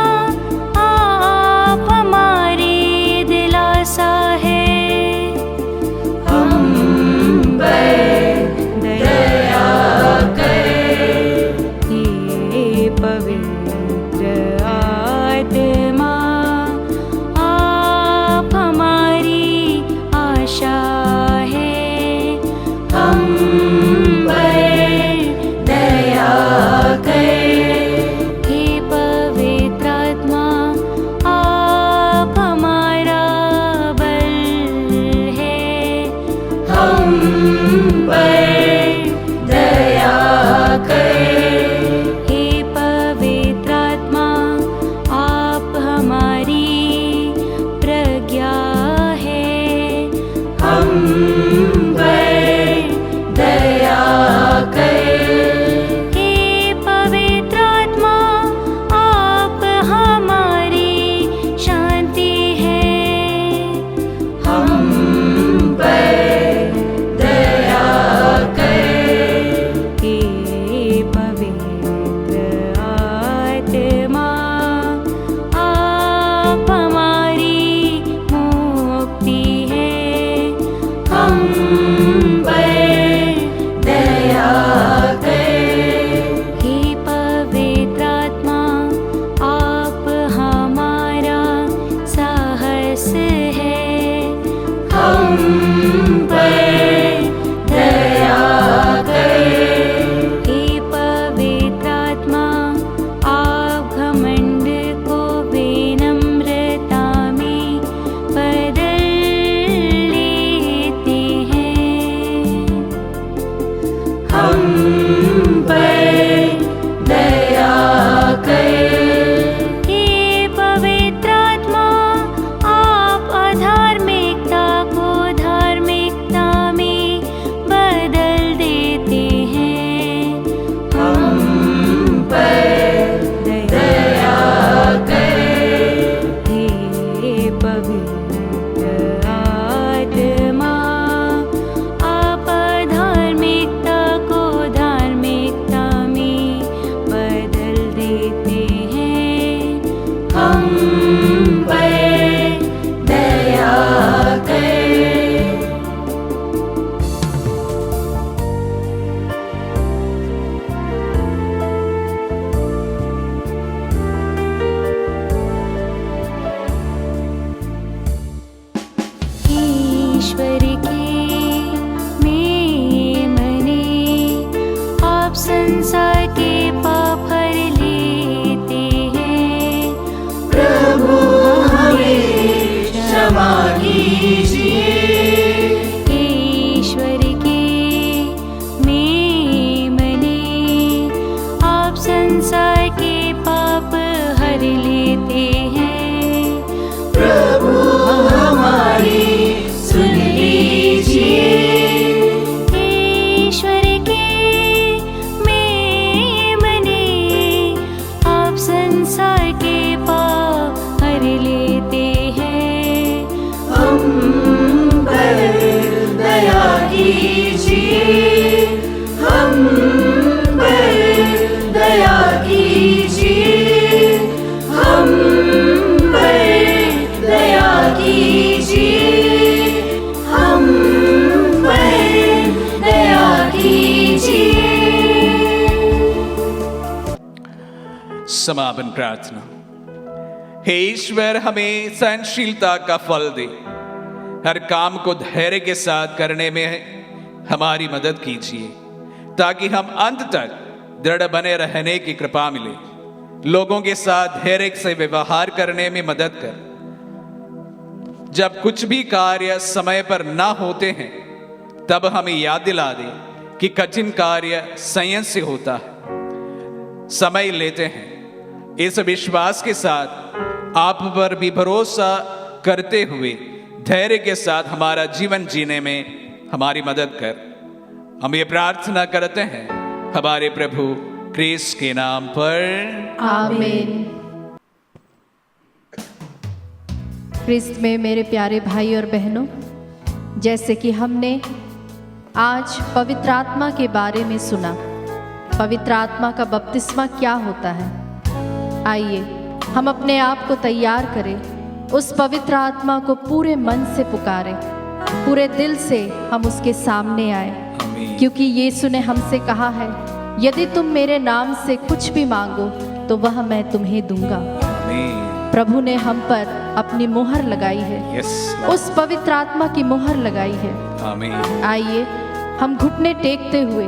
आप हमारी दिलासा है। हम पर दया कर। हे पवित्र आत्मा, आप हमारी आशा है। हम पर दया कर। हे पवित्र आत्मा, आप हमारा बल है। हम पर दया कर। हे पवित्र आत्मा, आप हमारी प्रज्ञा है। हम पर दया कर। हे पवित्र आत्मा, आप हमारी शांति है। हम पर दया कर। हे पवित्र आत्मा, आप हमारी मुक्ति है। हम पर दया कर। हे पवित्र आत्मा, आप हमारा साहस है। हम पर दया कर। हे पवित्र आत्मा, आप घमंड को विनम्रता में बदल लेते हैं। समापन प्रार्थना। हे ईश्वर, हमें सहनशीलता का फल दे, हर काम को धैर्य के साथ करने में हमारी मदद कीजिए, ताकि हम अंत तक दृढ़ बने रहने की कृपा मिले। लोगों के साथ धैर्य से व्यवहार करने में मदद कर। जब कुछ भी कार्य समय पर ना होते हैं, तब हमें याद दिला दे कि कठिन कार्य संयम से होता है, समय लेते हैं। इस विश्वास के साथ आप पर भी भरोसा करते हुए धैर्य के साथ हमारा जीवन जीने में हमारी मदद कर। हम ये प्रार्थना करते हैं हमारे प्रभु क्रिस्त के नाम पर, आमीन। क्रिस्त में मेरे प्यारे भाई और बहनों, जैसे कि हमने आज पवित्र आत्मा के बारे में सुना, पवित्र आत्मा का बपतिस्मा क्या होता है, आइए हम अपने आप को तैयार करें, उस पवित्र आत्मा को पूरे मन से पुकारें, पूरे दिल से हम उसके सामने आए, क्योंकि यीशु ने हमसे कहा है, यदि तुम मेरे नाम से कुछ भी मांगो तो वह मैं तुम्हें दूंगा। प्रभु ने हम पर अपनी मोहर लगाई है, उस पवित्र आत्मा की मोहर लगाई है। आइए हम घुटने टेकते हुए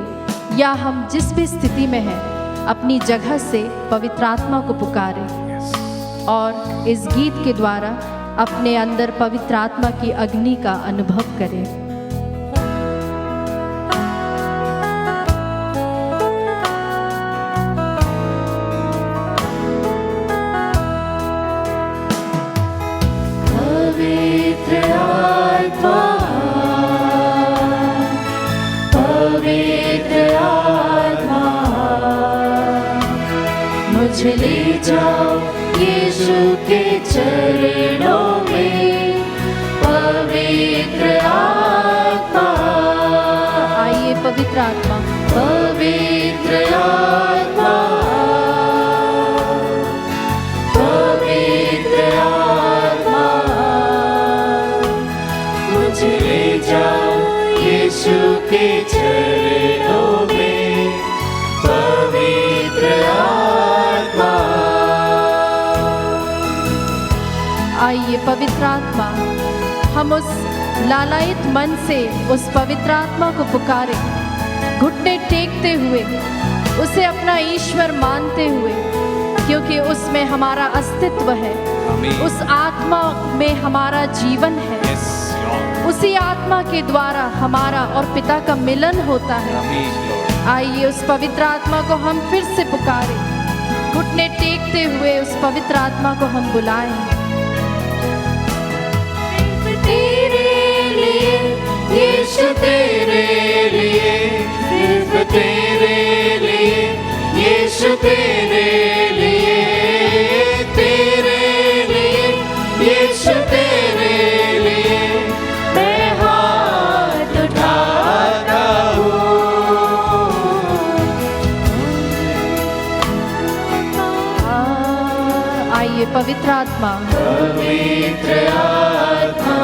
या हम जिस भी स्थिति में हैं, अपनी जगह से पवित्र आत्मा को पुकारें और इस गीत के द्वारा अपने अंदर पवित्र आत्मा की अग्नि का अनुभव करें। मुझे ले जाओ यीशु के चरणों में, पवित्र आत्मा। आइए पवित्र आत्मा, पवित्र आत्मा, पवित्र आत्मा, मुझे ले जाओ यीशु के चरणों में, पवित्र आत्मा। आइए पवित्र आत्मा, हम उस लालायित मन से उस पवित्र आत्मा को पुकारें, घुटने टेकते हुए, उसे अपना ईश्वर मानते हुए, क्योंकि उसमें हमारा अस्तित्व है, उस आत्मा में हमारा जीवन है। उसी आत्मा के द्वारा हमारा और पिता का मिलन होता है। आइए उस पवित्र आत्मा को हम फिर से पुकारें, घुटने टेकते हुए उस पवित्र आत्मा को हम बुलाएं। तेरे लिए यीशु, तेरे लिए, सिर्फ तेरे लिए यीशु, तेरे लिए, तेरे लिए यीशु, तेरे लिए मैं हाथ उठाता हूँ। आइए पवित्र आत्मा, पवित्र आत्मा,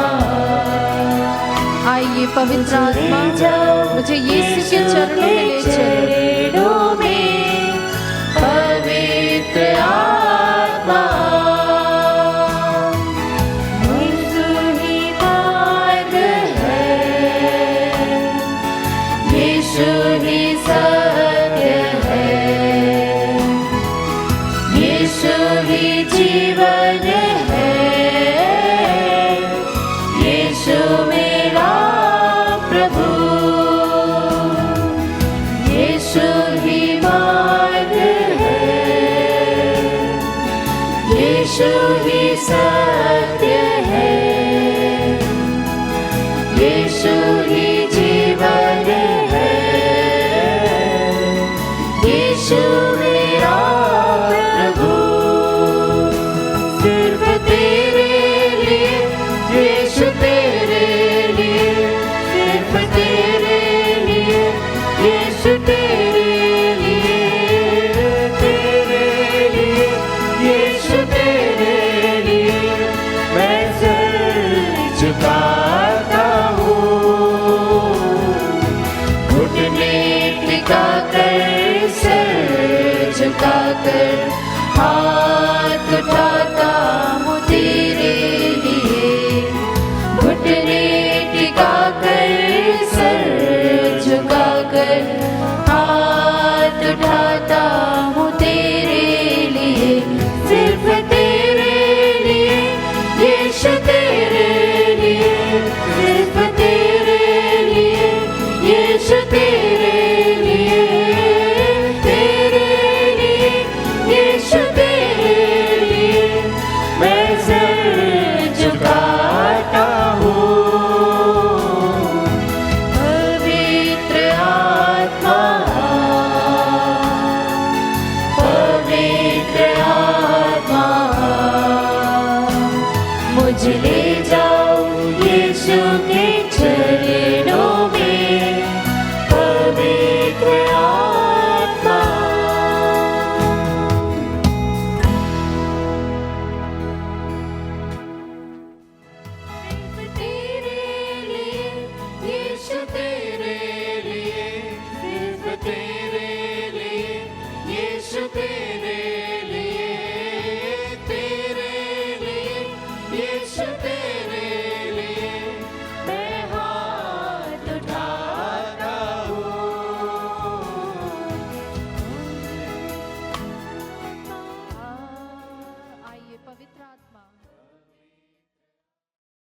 आइए पवित्र आत्मा, मुझे यीशु के चरणों में ले चलो, पवित्र आत्मा। यीशु ही मार्ग है, यीशु ही सत्य है, यीशु ही जीवन है, यीशु मेरा प्रभु, यीशु ही मार्ग है, यीशु ही सत्य है, यीशु ही जीवन है, यीशु मेरा प्रभु। सिर्फ तेरे लिए यीशु, तेरे लिए, सिर्फ तेरे लिए यीशु, तेरे लिए, तेरे लिए यीशु, तेरे लिए मैं सर झुकाता हूँ, घुटने टिका कर, सर झुका कर हाथ उठाता हूँ तेरे लिए, घुटने टिका कर सर झुका कर, हाथ उठाता हूँ तेरे लिए, सिर्फ तेरे लिए, यीशु तेरे लिए, सिर्फ तेरे लिए, यीशु तेरे लिए, तेरे लिए, यीशु तेरे लिए, मैं सर झुकाता हूँ। पवित्र आत्मा, पवित्र आत्मा, मुझे ले जाओ यीशु के चरणों में, पवित्र आत्मा। सिर्फ तेरे लिए, यीशु तेरे लिए, सिर्फ तेरे लिए, यीशु तेरे